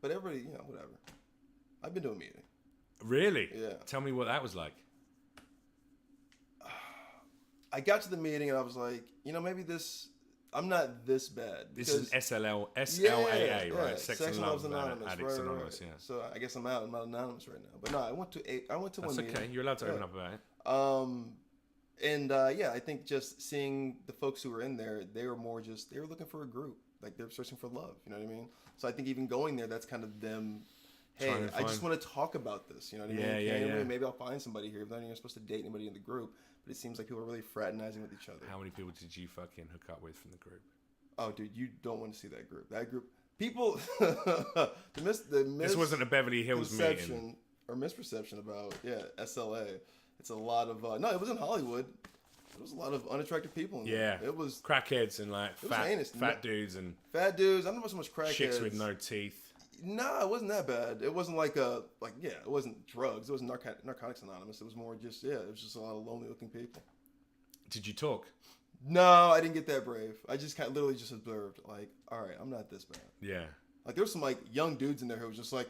But everybody, whatever. I've been to a meeting. really? Yeah. Tell me what that was like. I got to the meeting and I was like, maybe I'm not this bad. This is SLAA, yeah, right? Sex and Love Anonymous. Addicts Right. Anonymous, yeah. So I guess I'm out. I'm not anonymous right now. But no, I went to That's one okay. meeting. You're allowed to open up about it. And I think just seeing the folks who were in there, they were looking for a group. Like they're searching for love. You know what I mean? So I think even going there, that's kind of them. Hey, I just want to talk about this. You know what I mean? Yeah. Maybe I'll find somebody here. If not even supposed to date anybody in the group, but it seems like people are really fraternizing with each other. How many people did you fucking hook up with from the group? Oh, dude, you don't want to see that group. That group, people. This wasn't a Beverly Hills meeting. Or misperception about SLA. It's a lot of no, it was in Hollywood. There was a lot of unattractive people in there. It was crackheads and like fat dudes and fat dudes. I don't know so much crackheads. Chicks with no teeth. No, it wasn't that bad. It wasn't it wasn't drugs. It wasn't Narcotics Anonymous. It was more just it was just a lot of lonely looking people. Did you talk? No, I didn't get that brave. I just literally just observed. Like, all right, I'm not this bad. Yeah. Like there was some like young dudes in there who was just like,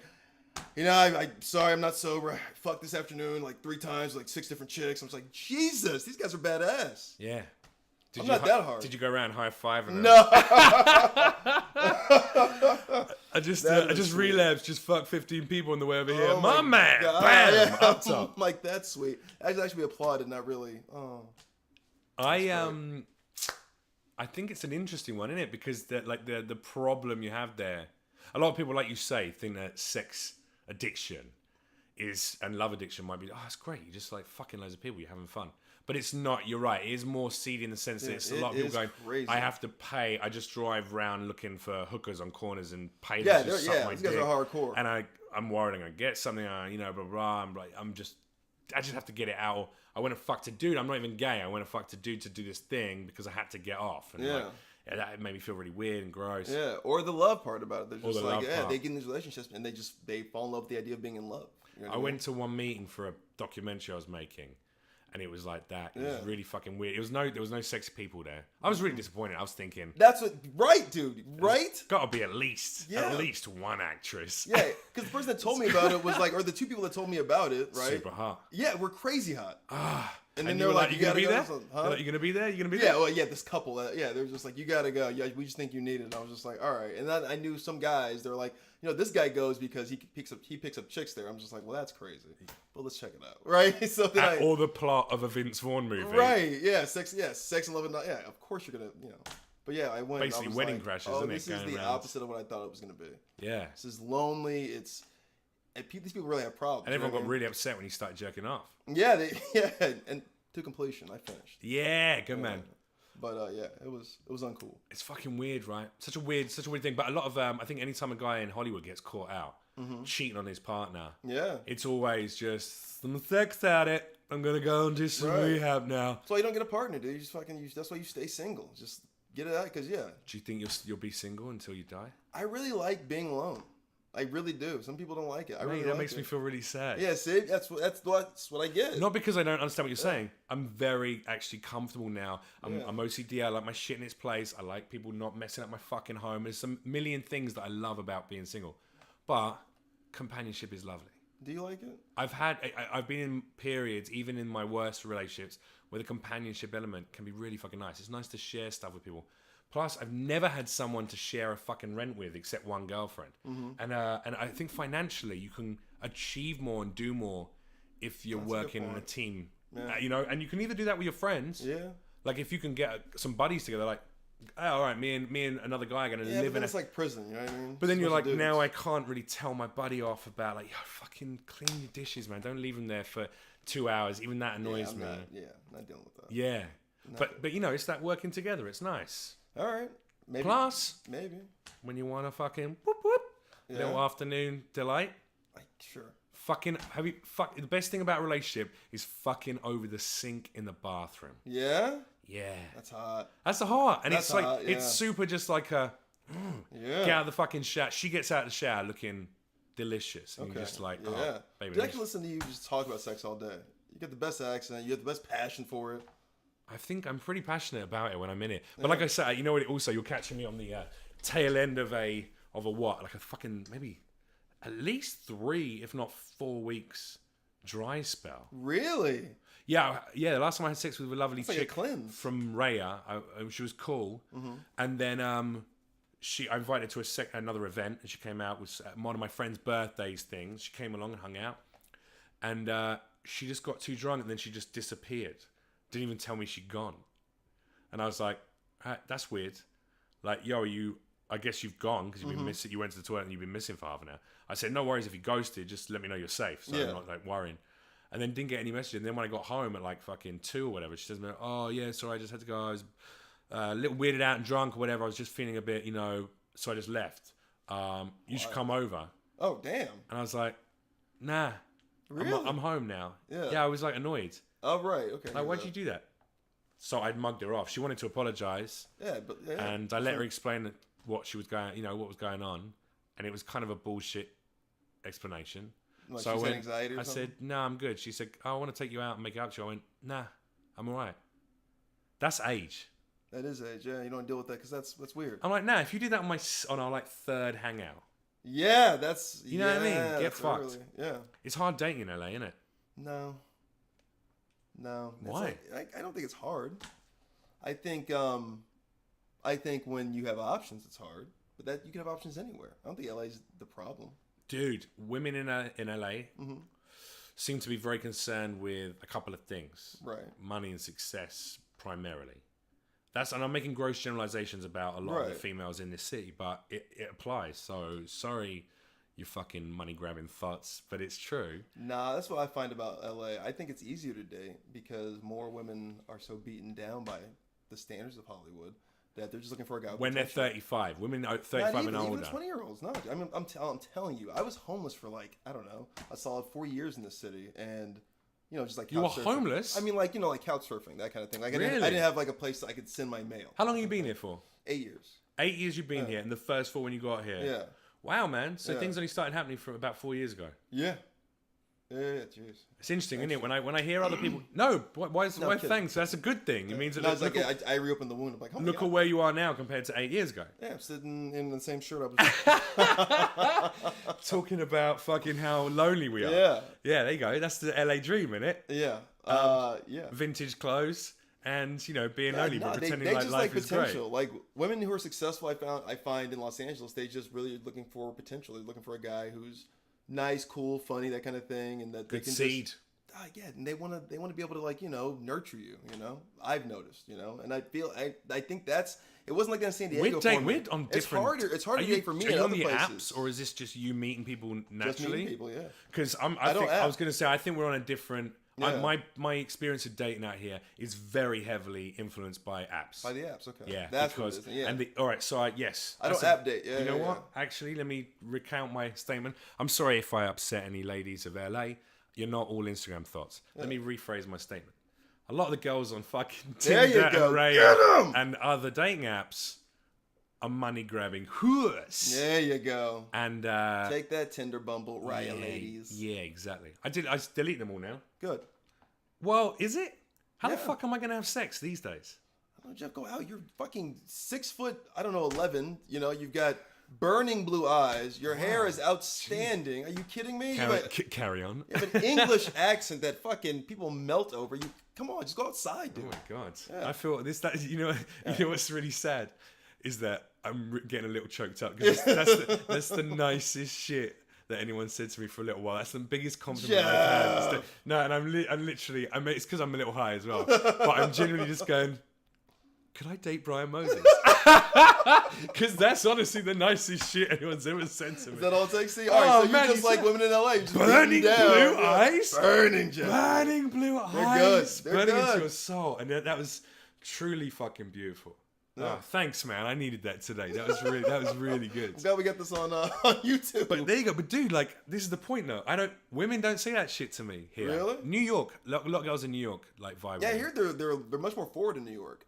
I'm sorry, I'm not sober. I fucked this afternoon like 3 times, like 6 different chicks. I was like, Jesus, these guys are badass. Yeah. I'm not that hard. Did you go around high-fiving them? No. I just relapsed, just fucked 15 on the way over here. Oh my man, God. bam, Yeah. up top. Like, that's sweet. I actually applauded, not really. Oh. I think it's an interesting one, isn't it? Because the problem you have there, a lot of people, like you say, think that sex addiction and love addiction might be, it's great, you're just like fucking loads of people, you're having fun. But it's not, you're right, it is more seedy in the sense that it's a lot of people going, crazy. I have to pay, I just drive around looking for hookers on corners and pay them to suck my these dick. guys are hardcore. And I'm worried I'm going to get something, blah, blah, blah. I just have to get it out. I went and fucked a dude. I'm not even gay. I went and fucked a dude to do this thing because I had to get off. And that made me feel really weird and gross. Yeah, or the love part about it. They're just they get in these relationships and they fall in love with the idea of being in love. You know I went to one meeting for a documentary I was making, and it was like that. It was really fucking weird. There was no sexy people there. I was really disappointed. I was thinking, right, dude, right? Got to be at least one actress. Yeah, because the person that told me about it was like, or the 2 people that told me about it, right? Super hot. Yeah, we're crazy hot. And then they were like, you gonna be there? Huh? You gonna be there? You gonna be there? Yeah, well, this couple, they were just like, you gotta go. Yeah, we just think you need it. And I was just like, all right. And then I knew some guys. They were like, this guy goes because he picks up chicks there. I'm just like, well, that's crazy. But let's check it out, right? So then or the plot of a Vince Vaughn movie, right? Yeah, sex and love and not. Yeah, of course you're gonna, But yeah, I went. Basically, Wedding Crashers, isn't it? This is the opposite of what I thought it was gonna be. Yeah. This is lonely. These people really have problems. And everyone got really upset when he started jerking off. Yeah, and to completion, I finished. Yeah, good man. But it was uncool. It's fucking weird, right? Such a weird thing. But a lot of I think anytime a guy in Hollywood gets caught out cheating on his partner, it's always just I'm a sex addict. I'm gonna go and do some rehab now. That's why you don't get a partner, dude. You just that's why you stay single. Just get it out, because Do you think you'll be single until you die? I really like being alone. I really do. Some people don't like it. That makes me feel really sad. Yeah, see, that's what I get. Not because I don't understand what you're saying. I'm very actually comfortable now. I'm OCD. I like my shit in its place. I like people not messing up my fucking home. There's some million things that I love about being single, but companionship is lovely. Do you like it? I've been in periods, even in my worst relationships, where the companionship element can be really fucking nice. It's nice to share stuff with people. Plus, I've never had someone to share a fucking rent with except one girlfriend. And I think financially you can achieve more and do more if you're working in a team. And you can either do that with your friends. Yeah. Like if you can get some buddies together, like, oh, all right, me and another guy are gonna Yeah, live but then in it's like prison, you know what I mean? But then you're like, Special now I dudes. can't really tell my buddy off about like, yo, fucking clean your dishes, man. Don't leave them there for 2 hours. Even that annoys me. Not dealing with that. Yeah, but you know, it's that working together. It's nice. All right, maybe. Plus, Maybe. when you want to fucking whoop whoop, little afternoon delight. Like, sure. Fucking the best thing about a relationship is fucking over the sink in the bathroom. Yeah. Yeah, That's hot. that's the heart, and That's it's like hot, it's yeah. super just like a Yeah. get out of the fucking shower. She gets out of the shower looking delicious, and you're just like, yeah. oh, baby. Dude, I can listen to you just talk about sex all day. You get the best accent. You have the best passion for it. I think I'm pretty passionate about it when I'm in it. But like I said, you know what? Also, you're catching me on the tail end of a what? Like a fucking maybe at least 3, if not 4 weeks dry spell. Really? Yeah. The last time I had sex with a lovely It's like a chick cleanse. from Raya, she was cool, and then I invited her to another event, and she came out with one of my friend's birthdays things. She came along and hung out, and she just got too drunk, and then she just disappeared. Didn't even tell me she'd gone. And I was like, that's weird. Like, yo, I guess you've gone because you've been missing. You went to the toilet and you've been missing for half an hour. I said, no worries if you ghosted. Just let me know you're safe. So I'm not like worrying. And then didn't get any message. And then when I got home at like fucking 2 or whatever, she says, oh yeah, sorry, I just had to go. I was a little weirded out and drunk or whatever. I was just feeling a bit, so I just left. You should come over. Oh, damn. And I was like, nah. Really? I'm home now. Yeah. Yeah, I was like annoyed. Oh, right. Okay. Like, why'd you do that? So I mugged her off. She wanted to apologize, and I let her explain what was going on, and it was kind of a bullshit explanation. Like So she's had anxiety or I something? said, "No, I'm good." She said, "I want to take you out and make it up to you." I went, "Nah, I'm all right." That's age. That is age. Yeah, you don't deal with that because that's weird. I'm like, nah. If you did that on our like 3rd hangout, Yeah, that's you know what I mean. Get that's fucked. early. Yeah. It's hard dating in LA, isn't it? No. It's Why? I don't think it's hard. I think when you have options, it's hard. But that you can have options anywhere. I don't think LA's the problem. Dude, women in LA seem to be very concerned with a couple of things. Right. Money and success primarily. And I'm making gross generalizations about a lot of the females in this city, but it applies. So sorry, you fucking money grabbing thoughts, but it's true. Nah, that's what I find about LA. I think it's easier to date because more women are so beaten down by the standards of Hollywood that they're just looking for a guy with When they're potential. 35, women 35 and older. Even 20-year-olds. No, I mean, I'm telling you, I was homeless for like, I don't know, a solid 4 years in this city, and just like You were couch surfing. homeless? I mean, like like couch surfing, that kind of thing. Like Really? I didn't have like a place that I could send my mail. How long have you been here for? 8 years. 8 years you've been here, and the first 4 when you got here. Yeah. Wow, man. So Yeah. things only started happening from about 4 years ago. Yeah. Yeah, jeez. It's interesting, isn't it? When I hear other people, no, why kidding. thanks? That's a good thing. It means that No, it's look, like I reopened the wound. I'm like, oh my look God. at where you are now compared to 8 years ago. Yeah, I'm sitting in the same shirt I was. Talking about fucking how lonely we are. Yeah. Yeah, there you go. That's the LA dream, innit? Yeah. Yeah. Vintage clothes and being Yeah, lonely, no, but pretending they like just life like is potential. great. Like women who are successful, I find in Los Angeles, they just really looking for potential. They're looking for a guy who's nice, cool, funny, that kind of thing, and that Good they can seed. Just, yeah, and they want to be able to nurture you. I've noticed. And I think that's. It wasn't like that in San Diego. We're on different. It's harder to date for me. Are you in on other the places. apps, or is this just you meeting people Just naturally? meeting people, yeah. Because I app. was going to say I think we're on a different. Yeah. My experience of dating out here is very heavily influenced by apps. By the apps, okay. Yeah, that's because what it is. Yeah. and all right. So yes, I don't that's app date. Yeah, you know yeah, what? Actually, let me recount my statement. I'm sorry if I upset any ladies of LA. You're not all Instagram thoughts. Let me rephrase my statement. A lot of the girls on fucking There you Tinder go. and Ray Get 'em! and other dating apps are money grabbing whores. There you go. And Take that Tinder, Bumble, Raya, ladies. Yeah, exactly. I delete them all now. Good. Well, is it? How the Yeah. fuck am I gonna have sex these days? I don't know, Jeff, go out. You're fucking 6 foot, 11. You've got burning blue eyes. Your hair is outstanding. Are you kidding me? Carry on. You have an English accent that fucking people melt over. Come on, just go outside, dude. Oh my god! Yeah. I feel this. That you know what's really sad is that I'm getting a little choked up because that's the nicest shit that anyone said to me for a little while. That's the biggest compliment I've had. No, and I'm literally. It's because I'm a little high as well. But I'm genuinely just going. could I date Brian Moses? Because that's honestly the nicest shit anyone's ever said to me. Is that all it takes? See, all right, so man, you're just like women in LA. You just burning beat them blue down. eyes? Burning, Jeff. Burning blue eyes. They're good. They're burning good. into your soul. And that was truly fucking beautiful. Yeah. Oh, thanks, man. I needed that today. That was really good. I'm glad we got this on YouTube. But there you go. But dude, like, this is the point, though. Women don't say that shit to me here. Really? New York, a lot of girls in New York like vibe. Yeah, I hear they're much more forward in New York.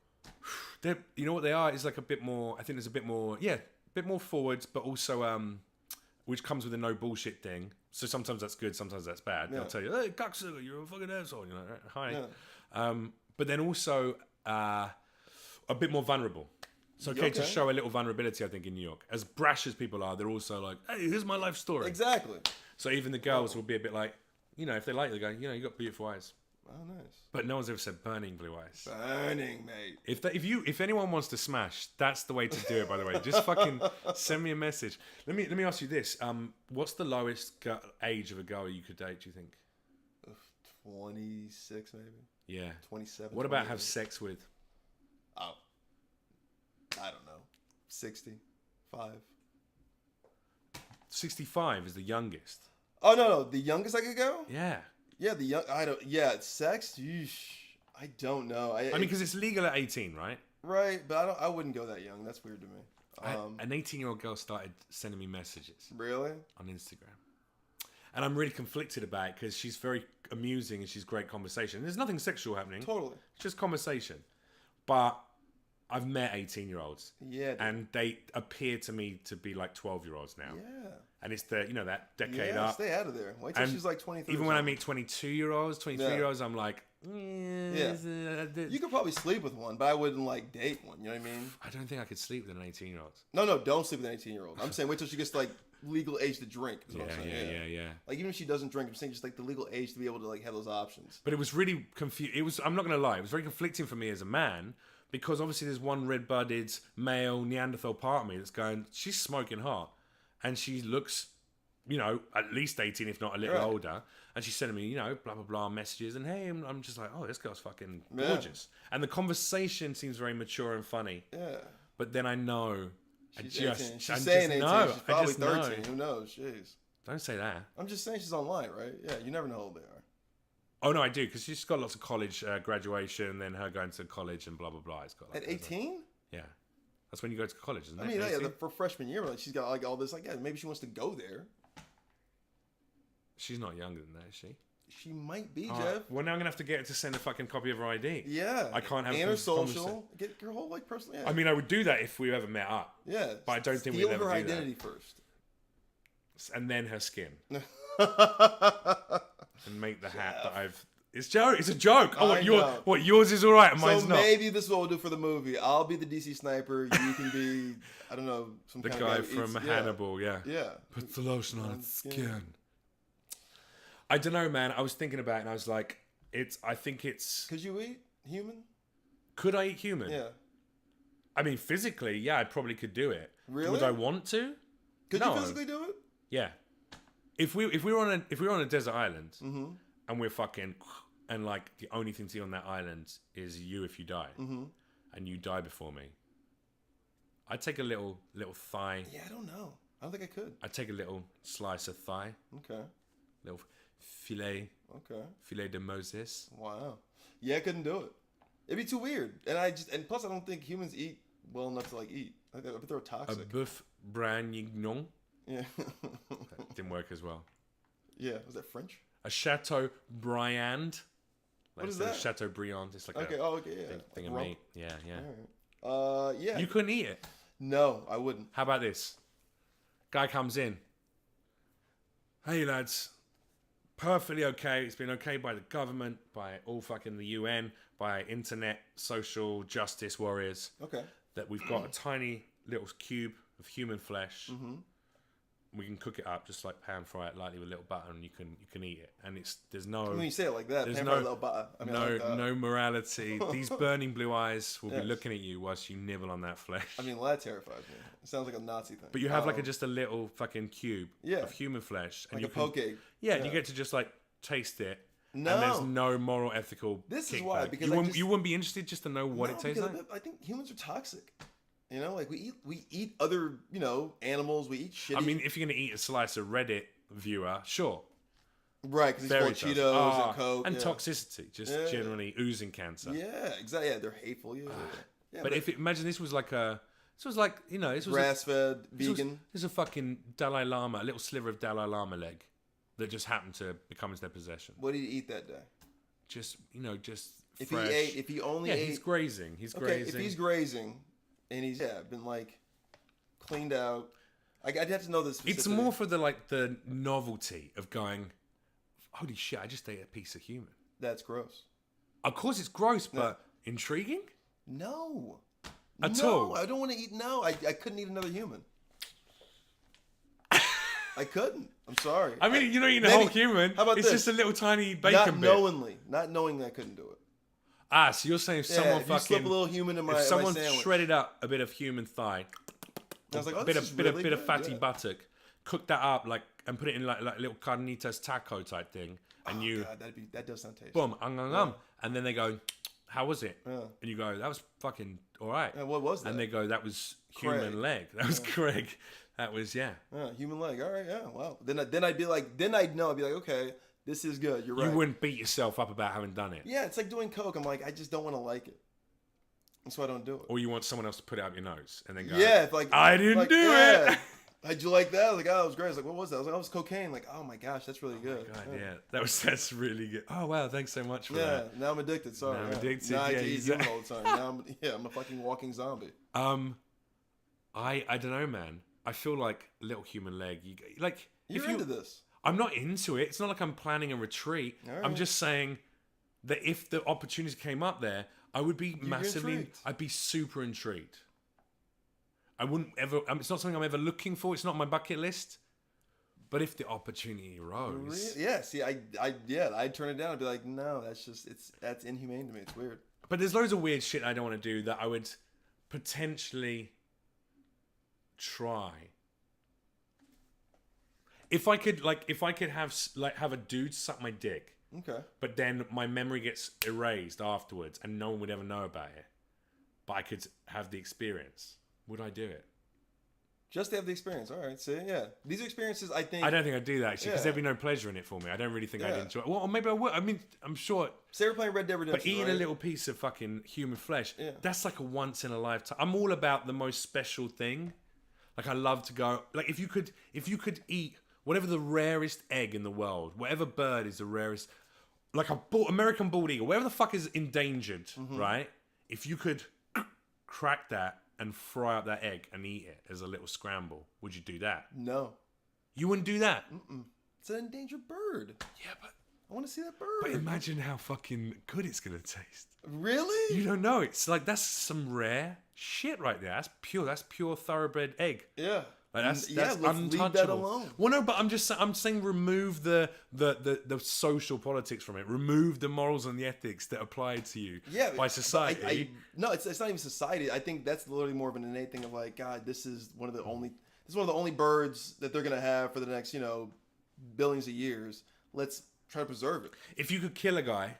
You know what they are? Is like a bit more. I think there's a bit more forwards, but also which comes with a no bullshit thing. So sometimes that's good, sometimes that's bad. Yeah. They'll tell you, "Hey, cocksucker, you're a fucking asshole." You know, hi. Yeah. But then also a bit more vulnerable. It's okay to show a little vulnerability, I think, in New York. As brash as people are, they're also like, "Hey, here's my life story." Exactly. So even the girls will be a bit like, you know, if they like you, they go, you know, you got beautiful eyes. Oh, nice. But no one's ever said burning blue eyes. Burning, mate. If anyone wants to smash, that's the way to do it. By the way, just fucking send me a message. Let me ask you this: what's the lowest age of a girl you could date? Do you think? 26, maybe. Yeah. 27. What about have sex with? Oh, I don't know. 65. 65 is the youngest. Oh no, the youngest I could go? Yeah. Yeah, sex. Yeesh, I don't know. I mean, because it's legal at 18, right? Right, but I wouldn't go that young. That's weird to me. An 18-year-old girl started sending me messages. Really? On Instagram. And I'm really conflicted about it because she's very amusing and she's great conversation. There's nothing sexual happening. Totally. It's just conversation. But I've met 18-year-olds. Yeah. Dude. And they appear to me to be like 12-year-olds now. Yeah. And it's that decade up. Stay out of there. Wait till she's like 23. Even when I meet 22-year-olds, 23-year-olds, I'm like, yeah. You could probably sleep with one, but I wouldn't like date one. You know what I mean? I don't think I could sleep with an 18-year-old. No, don't sleep with an 18-year-old. I'm saying wait till she gets like legal age to drink. Is what I'm saying. Yeah. Like even if she doesn't drink, I'm saying just like the legal age to be able to like have those options. But it was really confusing. I'm not gonna lie, it was very conflicting for me as a man because obviously there's one red-blooded male Neanderthal part of me that's going, she's smoking hot, and she looks, you know, at least 18, if not a little older. And she's sending me, you know, blah, blah, blah messages. And hey, I'm just like, oh, this girl's fucking gorgeous. And the conversation seems very mature and funny. Yeah. But then I know. She's 18. She's saying 18. Know. She's probably 13. Who knows? Jeez. Don't say that. I'm just saying she's online, right? Yeah, you never know how old they are. Oh, no, I do. Because she's got lots of college graduation, then her going to college and blah, blah, blah. It's got like, at 18? Yeah. That's when you go to college, isn't it? I mean, for freshman year, like she's got like all this, like, yeah, maybe she wants to go there. She's not younger than that, is she? She might be, Jeff. Well, now I'm gonna have to get her to send a fucking copy of her ID. Yeah, I can't have. And her social. Get your whole like personal. Yeah. I mean, I would do that if we ever met up. Yeah, but I don't think we'd ever do that. Steal her identity first, and then her skin, and make the hat that I've. It's a joke. Oh, yours is all right, and mine's not. So maybe this is what we'll do for the movie. I'll be the DC sniper. You can be, I don't know, some the kind guy of from Hannibal. Yeah. Puts the lotion on its skin. I don't know, man. I was thinking about it, and I was like, I think it's. Could you eat human? Could I eat human? Yeah. I mean, physically, yeah, I probably could do it. Really? Would I want to? Could you physically do it? Yeah. If we were on a desert island, and we're fucking, and like the only thing to see on that island is you if you die, and you die before me, I'd take a little thigh. Yeah, I don't know. I don't think I could. I'd take a little slice of thigh. Okay. Little filet. Okay. Filet de Moses. Wow. Yeah, I couldn't do it. It'd be too weird. And plus I don't think humans eat well enough to like eat. I bet they're toxic. A boeuf bourguignon. Yeah. That didn't work as well. Yeah. Was that French? A Chateaubriand. What is that? Chateaubriand. It's like thing of meat. Yeah. All right. Yeah. You couldn't eat it? No, I wouldn't. How about this? Guy comes in. Hey lads. Perfectly okay. It's been okay by the government, by all fucking the UN, by internet social justice warriors. Okay. That we've got a tiny little cube of human flesh. We can cook it up, just like pan fry it lightly with a little butter, and you can eat it. And there's no. When you say it like that, there's pan fry a little butter. I mean, no morality. These burning blue eyes will be looking at you whilst you nibble on that flesh. I mean, that terrifies me. It sounds like a Nazi thing. But you have just a little fucking cube of human flesh, and like a poke egg. Yeah, and you get to just like taste it, No. And there's no moral, ethical. This is kickback. why, because you wouldn't be interested just to know what it tastes like. I think humans are toxic. You know, like we eat other, animals. We eat shitty. I mean, if you're gonna eat a slice of Reddit viewer, sure. Right, because he's full of Cheetos and Coke. And toxicity, just generally oozing cancer. Yeah, exactly. Yeah, they're hateful. Yeah. But imagine this was like this was grass-fed, vegan. This is a fucking Dalai Lama, a little sliver of Dalai Lama leg that just happened to become his their possession. What did he eat that day? Just if fresh. he only ate. He's grazing. He's okay, grazing. if he's grazing, and he's been like cleaned out. I'd have to know this. It's more for the novelty of going, holy shit! I just ate a piece of human. That's gross. Of course, it's gross, but intriguing. No. At all. I don't want to eat. No, I couldn't eat another human. I couldn't. I'm sorry. I mean, you're not eating a whole human. How about it's this? just a little tiny bacon bit. Not knowingly, I couldn't do it. Ah, so you're saying if someone if you slip a little human in my if someone sandwich. shredded up a bit of human thigh, I was like, a bit of fatty buttock, cooked that up and put it in like a little carnitas taco type thing, and God, that does sound tasty. Boom, and then they go, how was it? Yeah. And you go, that was fucking all right. Yeah, what was that? And they go, that was human Craig. leg. That was Craig. That was human leg. All right, yeah, wow. Then I'd be like, I'd be like, okay, this is good. You're right. You wouldn't beat yourself up about having done it. Yeah, it's like doing coke. I'm like, I just don't want to like it, and so I don't do it. Or you want someone else to put it up your nose and then go, I didn't do it. How'd you like that? I was like, oh, it was great. I was like, what was that? I was like, oh, it was cocaine. Like, oh my gosh, that's really good. God, that's really good. Oh wow, thanks so much for that. Yeah, now I'm addicted. Sorry, now I'm addicted. Now I can eat human all the time. Now I'm a fucking walking zombie. I don't know, man. I feel like a little human leg. You're into this. I'm not into it. It's not like I'm planning a retreat. Right. I'm just saying that if the opportunity came up there, I would be I'd be super intrigued. I wouldn't ever. It's not something I'm ever looking for. It's not my bucket list. But if the opportunity arose, see, I'd turn it down. I'd be like, no, that's inhumane to me. It's weird. But there's loads of weird shit I don't want to do that I would potentially try. If I could have a dude suck my dick, okay, but then my memory gets erased afterwards and no one would ever know about it, but I could have the experience, would I do it? Just to have the experience. All right, see, yeah, these experiences, I don't think I'd do that actually, because there'd be no pleasure in it for me. I don't really think I'd enjoy it. Well, or maybe I would. I mean, I'm sure. Say we're playing Red Dead Redemption, but eating a little piece of fucking human flesh, that's like a once in a lifetime. I'm all about the most special thing. Like I love to go. Like if you could eat whatever the rarest egg in the world, whatever bird is the rarest, like American bald eagle, whatever the fuck is endangered, right? If you could crack that and fry up that egg and eat it as a little scramble, would you do that? No. You wouldn't do that? Mm-mm. It's an endangered bird. Yeah, but I want to see that bird. But imagine how fucking good it's going to taste. Really? You don't know. It's like, that's some rare shit right there. That's pure thoroughbred egg. Yeah. Like that's let's untouchable. leave that alone. Well, no, but I'm saying remove the social politics from it. Remove the morals and the ethics that apply to you by society. No, it's not even society. I think that's literally more of an innate thing of like, God, this is one of the only birds that they're gonna have for the next billions of years. Let's try to preserve it. If you could kill a guy,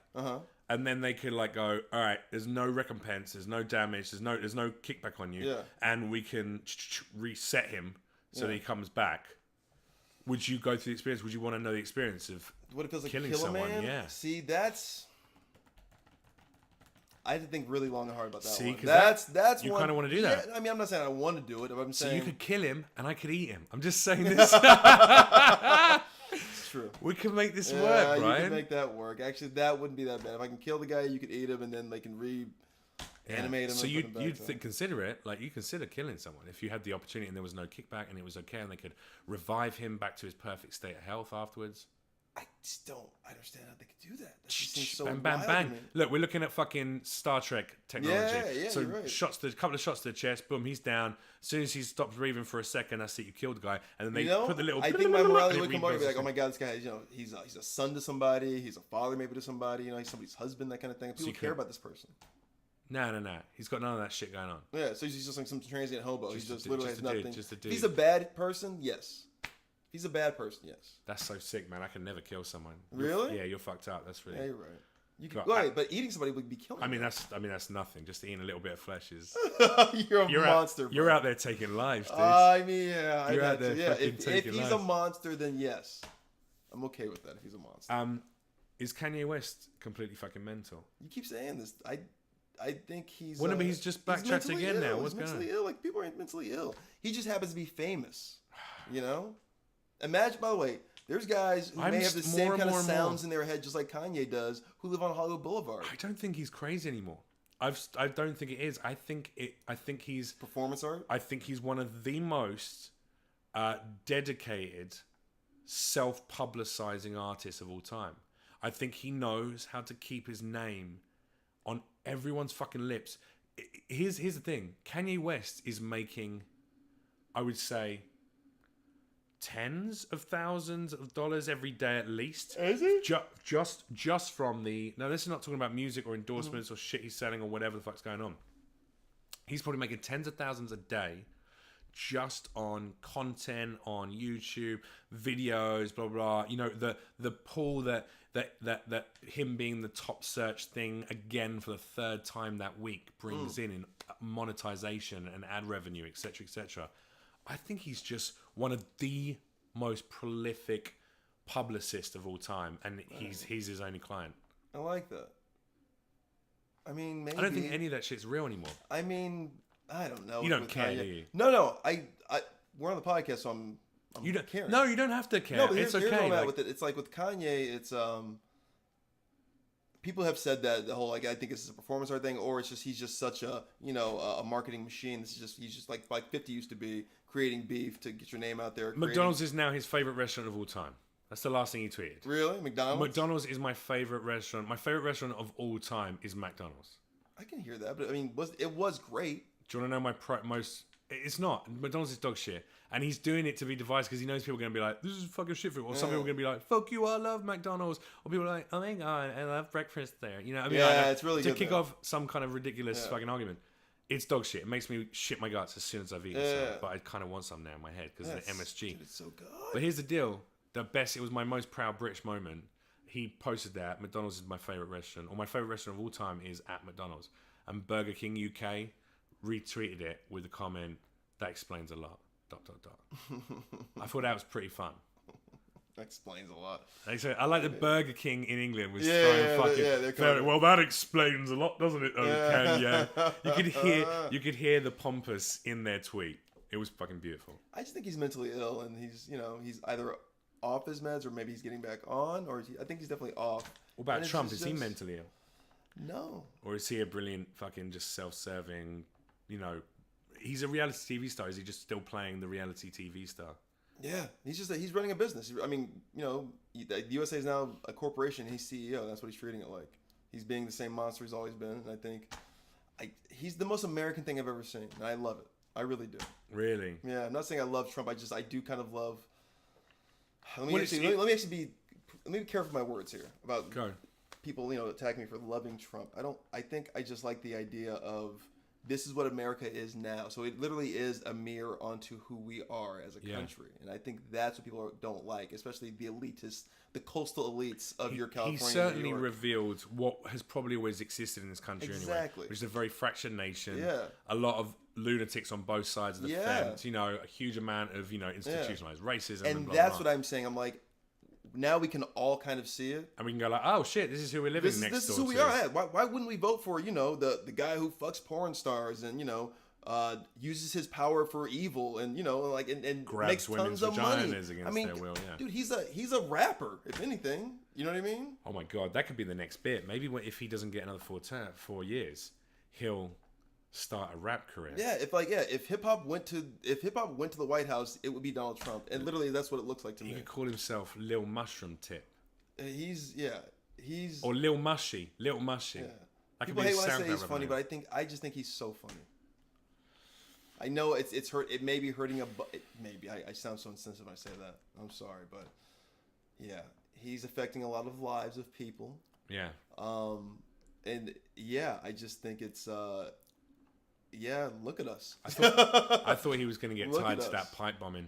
and then they could like go, all right, there's no recompense, there's no damage, there's no kickback on you, and we can reset him so that he comes back. Would you go through the experience? Would you want to know the experience of what it feels like killing to kill someone? A man? Yeah. See, I had to think really long and hard about that. See, one. That's you one. kind of want to do that. I mean, I'm not saying I want to do it. But I'm saying so you could kill him and I could eat him. I'm just saying this. It's true. We can make this work, right? You can make that work. Actually, that wouldn't be that bad. If I can kill the guy, you could eat him, and then they can animate him. So you'd consider it, like you consider killing someone if you had the opportunity and there was no kickback and it was okay and they could revive him back to his perfect state of health afterwards. I just don't understand how they could do that. That just seems so bang, bang, wild bang. to me. Look, we're looking at fucking Star Trek technology. Yeah, so you're right. couple of shots to the chest, boom, he's down. As soon as he stops breathing for a second, that's it, you killed the guy. And then they put the little... I think my morality would come out and be like, oh my God, this guy, he's a son to somebody, he's a father maybe to somebody, he's somebody's husband, that kind of thing. People care about this person. No. He's got none of that shit going on. Yeah, so he's just like some transient hobo. He just literally has nothing. Just a dude. If he's a bad person, yes. If He's a bad person. Yes. That's so sick, man. I can never kill someone. Really? You're fucked up. That's really. Yeah, you're right. You can, but eating somebody would be killing. I mean, that's nothing. Just eating a little bit of flesh is. you're a monster. You're out there taking lives, dude. I mean, yeah, you're out there. Yeah, if he's a monster, then yes, I'm okay with that. If he's a monster. Is Kanye West completely fucking mental? You keep saying this. I think he's. Well, but he's just backtracked again now. What's going on? Mentally ill. Like people are mentally ill. He just happens to be famous. You know. Imagine, by the way. There's guys who may have the same kind of sounds in their head, just like Kanye does, who live on Hollywood Boulevard. I don't think he's crazy anymore. I don't think it is. I think he's performance art. I think he's one of the most dedicated, self-publicizing artists of all time. I think he knows how to keep his name on everyone's fucking lips. Here's the thing: Kanye West is making, I would say, tens of thousands of dollars every day at least. Is he? Just from the... Now, this is not talking about music or endorsements or shit he's selling or whatever the fuck's going on. He's probably making tens of thousands a day just on content, on YouTube, videos, blah, blah. You know, the pull that him being the top search thing again for the third time that week brings in monetization and ad revenue, etc., etc. I think he's just one of the most prolific publicists of all time, and he's his only client. I like that. I mean, maybe... I don't think any of that shit's real anymore. I mean, I don't know. You don't care, do you? No. We're on the podcast, so I'm you don't caring. No, you don't have to care. No, but it's here's okay. Like, with it. It's like with Kanye, it's people have said that the whole I think this is a performance art thing, or it's just he's just such a a marketing machine. This is just he's just like 50 used to be, creating beef to get your name out there. McDonald's is now his favorite restaurant of all time. That's the last thing he tweeted. Really? McDonald's is my favorite restaurant. My favorite restaurant of all time is McDonald's. I can hear that, but I mean, it was great. Do you want to know my most... It's not. McDonald's is dog shit. And he's doing it to be divisive because he knows people are going to be like, this is fucking shit for you. Or some people are going to be like, fuck you, I love McDonald's. Or people are like, oh my God, I love breakfast there. You know what I mean? Yeah, it's really to good. To kick off some kind of ridiculous fucking argument. It's dog shit. It makes me shit my guts as soon as I've eaten some. But I kind of want some now in my head because of the MSG. Dude, it's so good. But here's the deal. It was my most proud British moment. He posted that McDonald's is my favorite restaurant, or my favorite restaurant of all time is at McDonald's. And Burger King UK retweeted it with a comment, that explains a lot. ... I thought that was pretty fun. That explains a lot. I like the Burger King in England was well, that explains a lot, doesn't it? Okay, yeah. You could hear the pompous in their tweet. It was fucking beautiful. I just think he's mentally ill, and he's either off his meds or maybe he's getting back on, or I think he's definitely off. What about Trump? Is he mentally ill? No. Or is he a brilliant fucking just self-serving, he's a reality TV star. Is he just still playing the reality TV star? Yeah, he's running a business. I mean, the USA is now a corporation. He's CEO. That's what he's treating it like. He's being the same monster he's always been. And I think he's the most American thing I've ever seen. And I love it. I really do. Really? Yeah, I'm not saying I love Trump. I do kind of love. Let me be careful with my words here about people, attacking me for loving Trump. I think I just like the idea of this is what America is now. So it literally is a mirror onto who we are as a country. And I think that's what people don't like, especially the elitists, the coastal elites of your California. He certainly revealed what has probably always existed in this country anyway, which is a very fractured nation. Yeah. A lot of lunatics on both sides of the fence. A huge amount of institutionalized racism. And that's what I'm saying. I'm like, now we can all kind of see it, and we can go like, "Oh shit, this is who we're living next door to." This is who we are. Why wouldn't we vote for the guy who fucks porn stars and uses his power for evil and and grabs makes women's tons of money against their will? Yeah, dude, he's a rapper. If anything, you know what I mean? Oh my God, that could be the next bit. Maybe if he doesn't get another 4 years, he'll start a rap career. Yeah, if hip hop went to the White House, it would be Donald Trump, and literally that's what it looks like to me. He could call himself Lil Mushroom Tip. He's or Lil Mushy. Yeah. People hate when I say he's funny, but I just think he's so funny. I know it's hurt. It may be hurting maybe I sound so insensitive when I say that. I'm sorry, but yeah, he's affecting a lot of lives of people. Yeah. And yeah, I just think it's yeah, look at us. I thought he was going to get tied to that pipe bombing.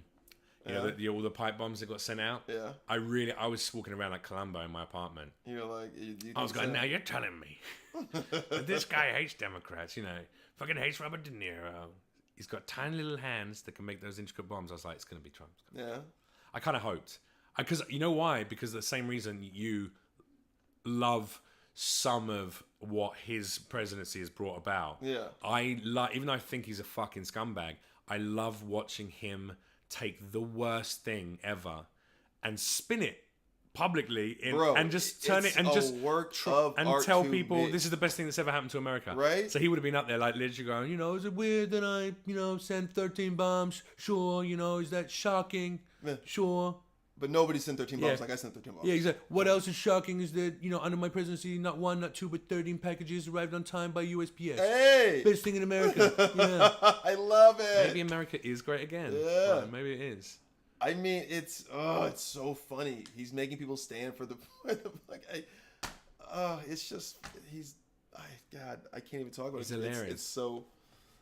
You know, all the pipe bombs that got sent out. Yeah. I was walking around like Columbo in my apartment. You're like, I was going, now you're telling me that this guy hates Democrats, you know, fucking hates Robert De Niro. He's got tiny little hands that can make those intricate bombs. I was like, it's going to be Trump. Yeah. I kind of hoped. Because you know why? Because the same reason you love some of what his presidency has brought about. Yeah. Even though I think he's a fucking scumbag, I love watching him take the worst thing ever and spin it publicly and just turn it and just work of and art tell to people me. this is the best thing that's ever happened to America. Right? So he would have been up there like literally going, you know, is it weird that I, you know, sent 13 bombs? Sure, you know, is that shocking? Yeah. Sure. But nobody sent 13 bombs Yeah. like I sent 13 bombs. Yeah, exactly. What else is shocking is that, you know, under my presidency, not one, not two, but 13 packages arrived on time by USPS. Hey! Best thing in America. Yeah. I love it. Maybe America is great again. Yeah. Maybe it is. I mean, it's so funny. He's making people stand for the it's just God, I can't even talk about It's it. hilarious. It's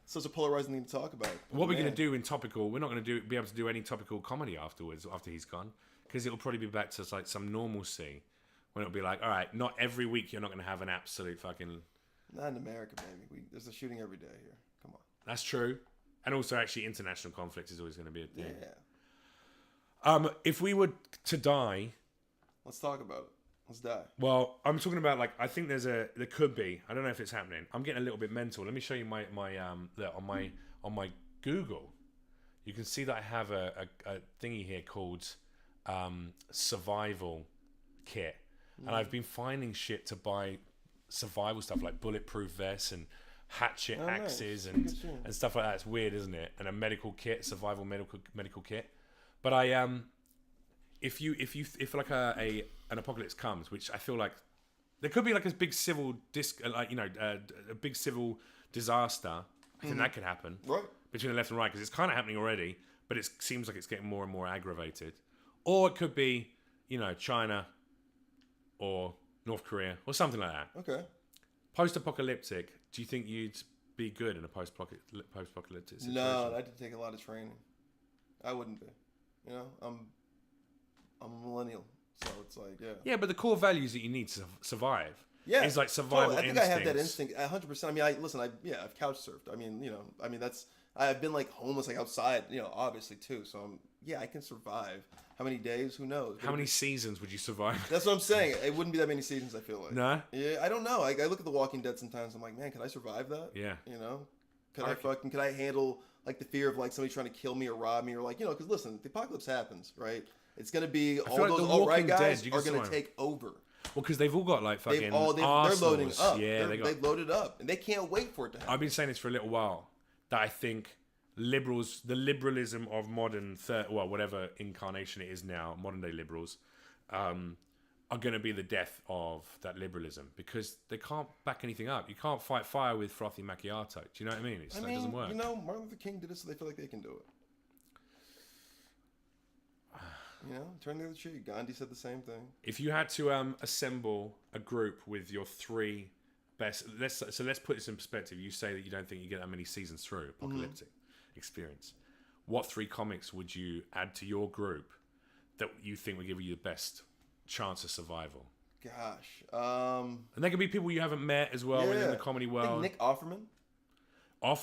such a polarizing thing to talk about. What we're going to do in topical, we're not going to be able to do any topical comedy afterwards after he's gone, because it'll probably be back to like some normalcy when it'll be like, all right, not every week you're not going to have an absolute fucking. Not in America, baby. There's a shooting every day here. Come on. That's true, and also actually international conflict is always going to be a thing. Yeah. If we were to die, Let's talk about it. Let's die. well, I'm talking about like I think there could be. I don't know if it's happening. I'm getting a little bit mental. Let me show you my look, on my Google. You can see that I have a thingy here called survival kit, and I've been finding shit to buy survival stuff like bulletproof vests and hatchet axes nice. and stuff like that. It's weird, isn't it? And a medical kit, survival medical kit. But I if like an apocalypse comes, which I feel like there could be like a big civil a big civil disaster. I think that could happen Right. between the left and right, because it's kind of happening already, but it seems like it's getting more and more aggravated. Or it could be, you know, China or North Korea or something like that. Okay. Post-apocalyptic. Do you think you'd be good in a post-apocalyptic situation? No, I'd have to take a lot of training. I wouldn't be. You know, I'm a millennial, so it's like, yeah. Yeah, but the core values that you need to survive. Yeah, is like survival totally. I think instincts. I have that instinct 100%. I mean, I've couch surfed. I mean, you know, that's I've been like homeless, like outside, you know, obviously too. So I can survive. How many days? Who knows? How many seasons would you survive? That's what I'm saying. It wouldn't be that many seasons. I feel like. No. Yeah, I don't know. I look at The Walking Dead sometimes. I'm like, man, can I survive that? Yeah. You know, can I handle like the fear of like somebody trying to kill me or rob me or like, you know, because listen, the apocalypse happens, right? It's gonna be all like those The alt-right Walking guys Dead, are gonna take over. Well, because they've all got like fucking They're arsenals. loading up. Yeah, they've loaded up, and they can't wait for it to happen. I've been saying this for a little while, that I think the liberalism of modern, whatever incarnation it is now, modern day liberals, are going to be the death of that liberalism, because they can't back anything up. You can't fight fire with frothy macchiato. Do you know what I mean? It doesn't work. You know, Martin Luther King did it, so they feel like they can do it. You know, turn the other cheek. Gandhi said the same thing. If you had to assemble a group with your three best, let's put this in perspective. You say that you don't think you get that many seasons through apocalyptic experience. What three comics would you add to your group that you think would give you the best chance of survival? Gosh, and they could be people you haven't met as well within the comedy world. I think Nick Offerman.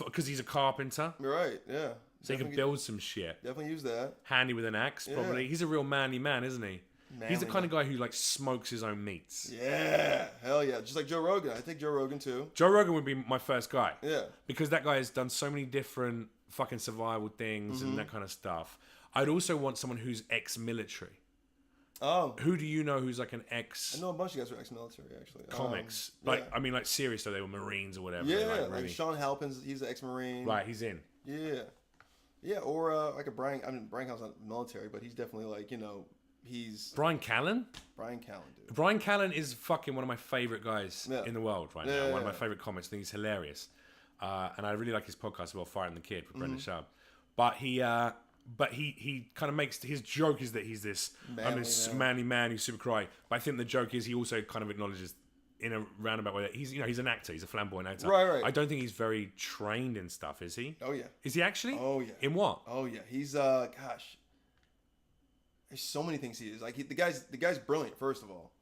Because he's a carpenter. Right. Yeah. So he can build some shit. Definitely use that. Handy with an axe, probably. He's a real manly man, isn't he? He's the kind of guy who like smokes his own meats. Yeah, hell yeah. Just like Joe Rogan. I think Joe Rogan too. Joe Rogan would be my first guy. Yeah. Because that guy has done so many different fucking survival things and that kind of stuff. I'd also want someone who's ex-military. Oh. Who do you know who's like an I know a bunch of guys who are ex-military, actually. comics? I mean, like serious, so they were Marines or whatever. Yeah, really... Sean Halpin's, he's an ex-Marine. Right, he's in. Yeah. Yeah, or like a Brian, Brian Callen's not military, but he's definitely like, you know, he's... Brian Callen? Brian Callen, dude. Brian Callen is fucking one of my favorite guys in the world right now. One of my favorite comics. I think he's hilarious. And I really like his podcast as well, Firing the Kid with Brendan Schaub. But he kind of makes, his joke is that he's this manly man who's super cry. But I think the joke is he also kind of acknowledges in a roundabout way that he's an actor. He's a flamboyant actor. Right. I don't think he's very trained in stuff, is he? Oh, yeah. Is he actually? Oh, yeah. In what? Oh, yeah. He's, gosh. There's so many things he is. Like the guy's brilliant. First of all,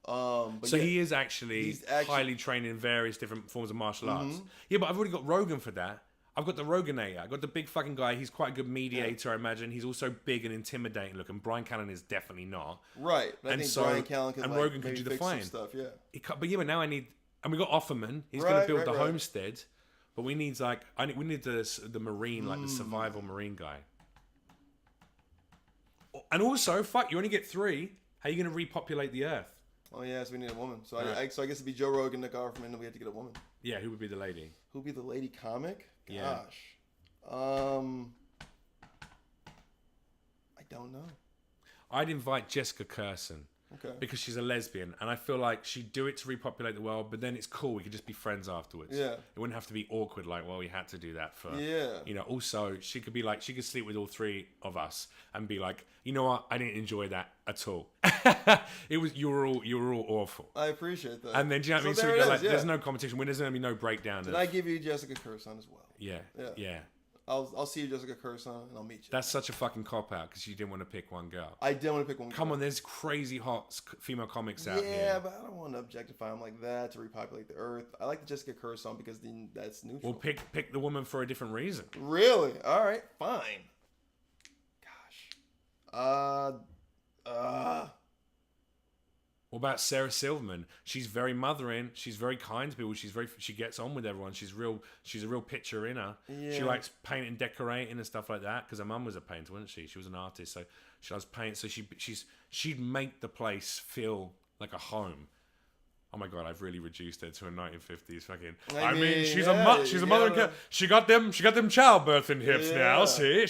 but so yeah, he is actually highly trained in various different forms of martial arts. Yeah, but I've already got Rogan for that. I've got the Roganator. I've got the big fucking guy. He's quite a good mediator, I imagine. He's also big and intimidating looking. Brian Callen is definitely not. Right. But I think Brian Callen can Rogan could do the fine stuff. Yeah. But now I need, and we got Offerman. He's going to build the homestead, but we need we need the Marine, like the survival Marine guy. And also, you only get 3. How are you going to repopulate the Earth? Oh yeah, so we need a woman. So I guess it'd be Joe Rogan, Nick Offerman, and we have to get a woman. Yeah, who would be the lady? Who'd be the lady comic? Gosh. Yeah. I don't know. I'd invite Jessica Curson. Okay. Because she's a lesbian, and I feel like she'd do it to repopulate the world, but then it's cool. We could just be friends afterwards. Yeah. It wouldn't have to be awkward, like, well, we had to do that for. Yeah. You know. Also, she could be like, she could sleep with all 3 of us and be like, you know what? I didn't enjoy that at all. It was you were all awful. I appreciate that. And then do you know what I mean? So we go like, there's no competition. There's gonna be no breakdown. Did I give you Jessica Curson as well? Yeah. I'll see you, Jessica Curson, and I'll meet you. That's such a fucking cop out because you didn't want to pick one girl. I didn't want to pick one girl. Come on, there's crazy hot female comics out here. Yeah, but I don't want to objectify them like that to repopulate the Earth. I like the Jessica Curson because then that's neutral. Well, pick the woman for a different reason. Really? All right, fine. Gosh. What about Sarah Silverman? She's very mothering. She's very kind to people. She gets on with everyone. She's a real picture in her. Yeah. She likes painting, decorating, and stuff like that. Because her mum was a painter, wasn't she? She was an artist, so she loves paint. So she'd make the place feel like a home. Oh my god, I've really reduced her to a 1950s fucking. I mean, she's a mother. She got them childbirthing hips now. She.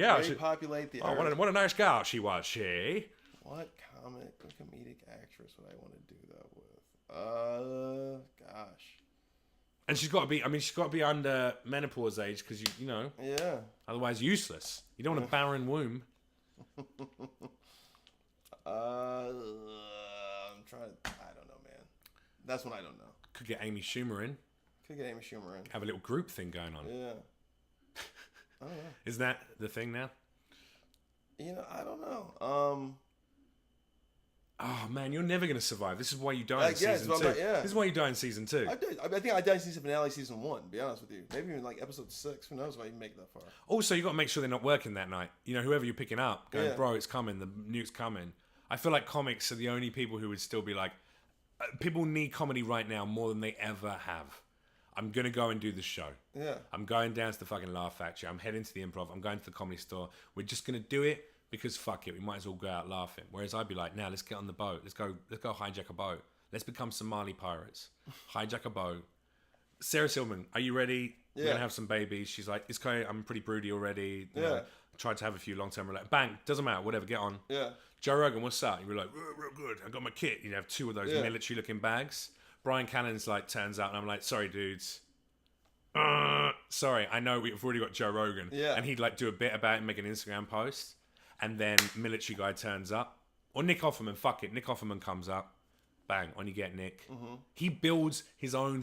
Repopulate the earth. What a nice gal she was. She. What comic or comedic actress would I want to do that with? Gosh. And she's got to be under menopause age because you know. Yeah. Otherwise, useless. You don't want a barren womb. I'm trying. I don't know, man. That's one I don't know. Could get Amy Schumer in. Have a little group thing going on. Yeah. I don't know. Is that the thing now? You know, I don't know. Oh man, you're never gonna survive. This is why you die in season 2. This is why you die in season 2. I think I died in season finale, season 1. To be honest with you, maybe even like episode 6. Who knows if I even make it that far? Also, you got to make sure they're not working that night. You know, whoever you're picking up, going, bro, it's coming. The nuke's coming. I feel like comics are the only people who would still be like, people need comedy right now more than they ever have. I'm gonna go and do the show. Yeah. I'm going down to the fucking Laugh Factory. I'm heading to the Improv. I'm going to the Comedy Store. We're just gonna do it. Because fuck it, we might as well go out laughing. Whereas I'd be like, now let's get on the boat. Let's go hijack a boat. Let's become Somali pirates. Hijack a boat. Sarah Silverman, are you ready? Yeah. We're gonna have some babies. She's like, it's okay, I'm pretty broody already. You know, tried to have a few long-term relations. Bang, doesn't matter, whatever, get on. Yeah. Joe Rogan, what's up? You're like, real good. I got my kit. You have 2 of those military-looking bags. Brian Cannon's like, turns out, and I'm like, sorry, dudes. Sorry, I know we've already got Joe Rogan. Yeah. And he'd like do a bit about it and make an Instagram post. And then military guy turns up. Or Nick Offerman, fuck it. Nick Offerman comes up. Bang, on you get Nick. Mm-hmm. He builds his own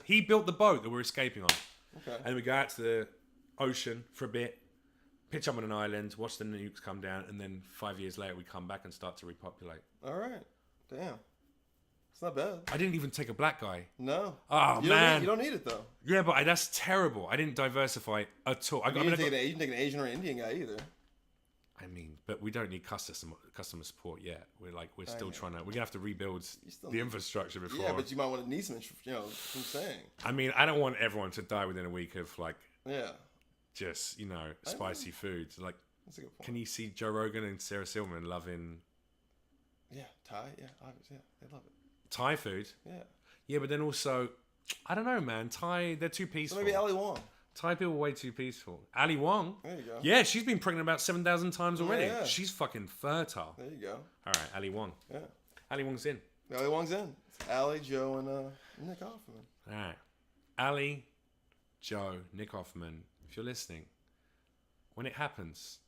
he built the boat that we're escaping on. Okay. And we go out to the ocean for a bit, pitch up on an island, watch the nukes come down, and then 5 years later we come back and start to repopulate. All right. Damn. It's not bad. I didn't even take a black guy. No. Oh, man. You don't need it, though. Yeah, but that's terrible. I didn't diversify at all. You didn't take an Asian or Indian guy either. I mean, but we don't need customer support yet. We're still trying to. We're gonna have to rebuild the infrastructure before. Yeah, but you might want to need some. You know, what I'm saying. I mean, I don't want everyone to die within a week of Yeah. Just spicy foods. Like, that's a good point. Can you see Joe Rogan and Sarah Silverman loving? Yeah, Thai. Yeah, obviously, yeah, they love it. Thai food. Yeah. Yeah, but then also, I don't know, man. Thai, they're too peaceful. So maybe Ali Wong. Thai people are way too peaceful. Ali Wong. There you go. Yeah, she's been pregnant about 7,000 times already. Yeah. She's fucking fertile. There you go. All right, Ali Wong. Yeah. Ali Wong's in. Ali Wong's in. It's Ali, Joe, and Nick Offerman. All right. Ali, Joe, Nick Offerman, if you're listening, when it happens,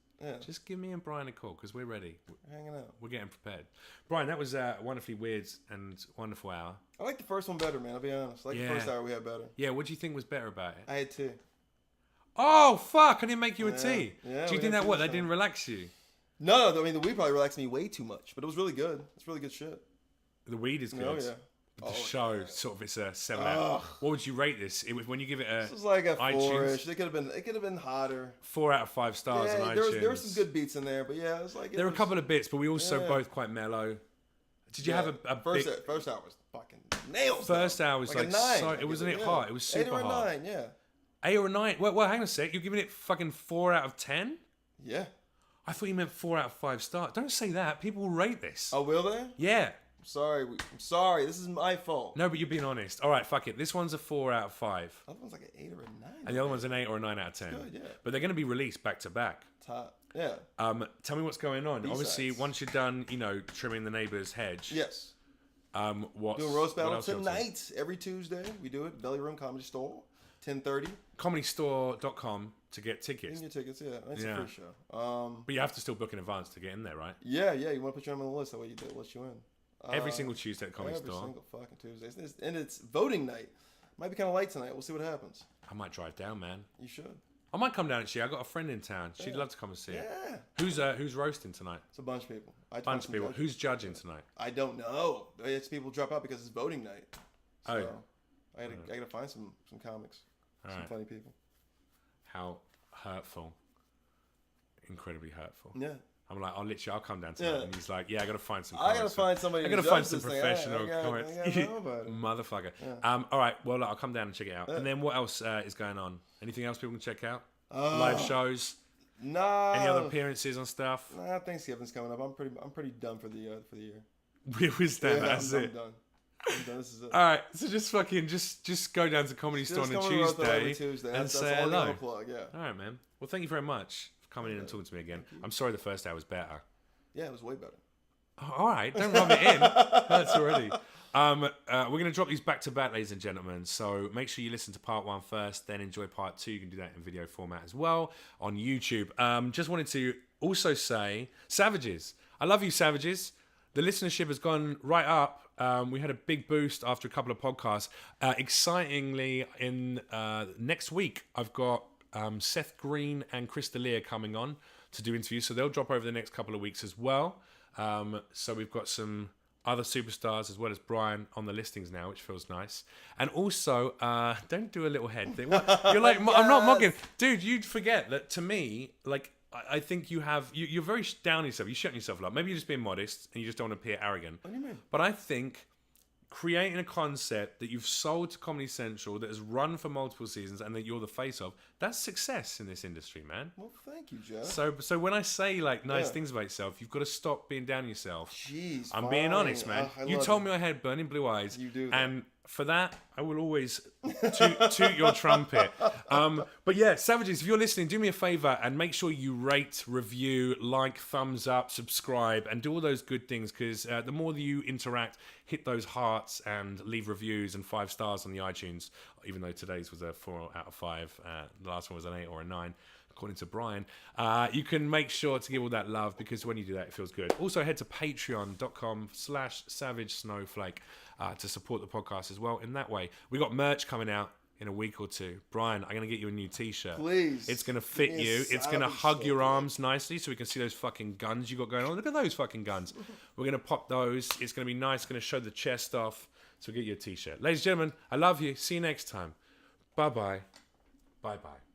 just give me and Brian a call because we're ready. We're hanging out. We're getting prepared. Brian, that was a wonderfully weird and wonderful hour. I like the first one better, man. I'll be honest. I like the first hour we had better. Yeah, what do you think was better about it? I had 2. Oh, fuck. I didn't make you a tea. Yeah, do you think that didn't relax you? No, I mean the weed probably relaxed me way too much, but it was really good. It's really good shit. The weed is good. Oh yeah. But the show, sort of, it's a 7 out. What would you rate this? It was when you give it a. This was like a iTunes, 4-ish. It could have been hotter. 4 out of 5 stars Yeah, on there iTunes. were some good beats in there, but yeah, it was like There were a couple of bits, but we also both quite mellow. Did you have a first big... first hour was fucking nails. First hour was like a 9. so, it wasn't it hot? It was super 8 or a hot. 9, yeah. 8 or a 9? Well, hang on a sec. You're giving it fucking 4 out of 10? Yeah. I thought you meant 4 out of 5 stars. Don't say that. People will rate this. Oh, will they? Yeah. I'm sorry. This is my fault. No, but you're being honest. All right, fuck it. This one's a 4 out of 5. The other one's like an 8 or a 9. And the other one's an 8 or a 9 out of 10. Good, yeah. But they're going to be released back to back. Top. Yeah. Tell me what's going on. B-sides. Obviously, once you're done, trimming the neighbour's hedge. Yes. What's Doing roast battle what else tonight. Every Tuesday we do it. Belly Room Comedy Store, 10:30. ComedyStore.com to get You tickets. can get tickets. Yeah, it's Yeah. a free show. But you have to still book in advance to get in there, right? Yeah. You want to put your name on the list? That way they'll let you in. Every single Tuesday at Comedy Every Store. single fucking Tuesday. And it's voting night. Might be kind of late tonight. We'll see what happens. I might drive down, man. You should. I might come down actually. I got a friend in town. She'd love to come and see it. Yeah. Who's roasting tonight? It's a bunch of people. Bunch of people. Who's judging tonight? I don't know. It's people drop out because it's voting night. So Oh. I gotta find some comics. Some funny people. How hurtful. Incredibly hurtful. Yeah. I'm like, I'll come down tonight. Yeah. And he's like, yeah, I gotta find some I comics. gotta find somebody. I gotta to find judge some this thing. professional I gotta comments. know about it. Motherfucker. Yeah. All right. Well, look, I'll come down and check it out. And then what else is going on? Anything else people can check out? Live shows? No. Any other appearances on stuff? Nah, Thanksgiving's coming up. I'm pretty done for the year. We always stand. That's I'm it. done. This is it. All right. So just fucking just go down to Comedy Store on a Tuesday and say hello. That's plug, yeah. All right, man. Well, thank you very much for coming in and talking to me again. I'm sorry the first hour was better. Yeah, it was way better. Oh, all right, don't rub it in. That's already. We're going to drop these back to back, ladies and gentlemen. So make sure you listen to part 1 first, then enjoy part 2. You can do that in video format as well on YouTube. Just wanted to also say, Savages. I love you, Savages. The listenership has gone right up. We had a big boost after a couple of podcasts. Excitingly, in next week, I've got Seth Green and Chris D'Elia coming on to do interviews. So they'll drop over the next couple of weeks as well. So we've got some other superstars as well as Brian on the listings now, which feels nice. And also, don't do a little head thing. You're like, I'm not mocking. Dude, you'd forget that to me, like, I think you're very down on yourself. You shut yourself a lot. Maybe you're just being modest and you just don't want to appear arrogant. What do you mean? But I think creating a concept that you've sold to Comedy Central that has run for multiple seasons and that you're the face of, that's success in this industry, man. Well, thank you, Jeff. So when I say like nice things about yourself, you've got to stop being down on yourself. Jeez, I'm being honest, man. You told me I had burning blue eyes. You do. And for that, I will always toot your trumpet. But yeah, Savages, if you're listening, do me a favor and make sure you rate, review, like, thumbs up, subscribe, and do all those good things, because the more that you interact, hit those hearts and leave reviews and 5 stars on the iTunes, even though today's was a 4 out of 5. The last one was an 8 or a 9. According to Brian, you can make sure to give all that love, because when you do that, it feels good. Also, head to patreon.com/SavageSnowflake to support the podcast as well. In that way, we got merch coming out in a week or 2. Brian, I'm going to get you a new t-shirt. Please. It's going to fit you. It's going to hug your arms nicely so we can see those fucking guns you got going on. Look at those fucking guns. We're going to pop those. It's going to be nice. It's going to show the chest off. So we'll get you a t-shirt. Ladies and gentlemen, I love you. See you next time. Bye-bye. Bye-bye.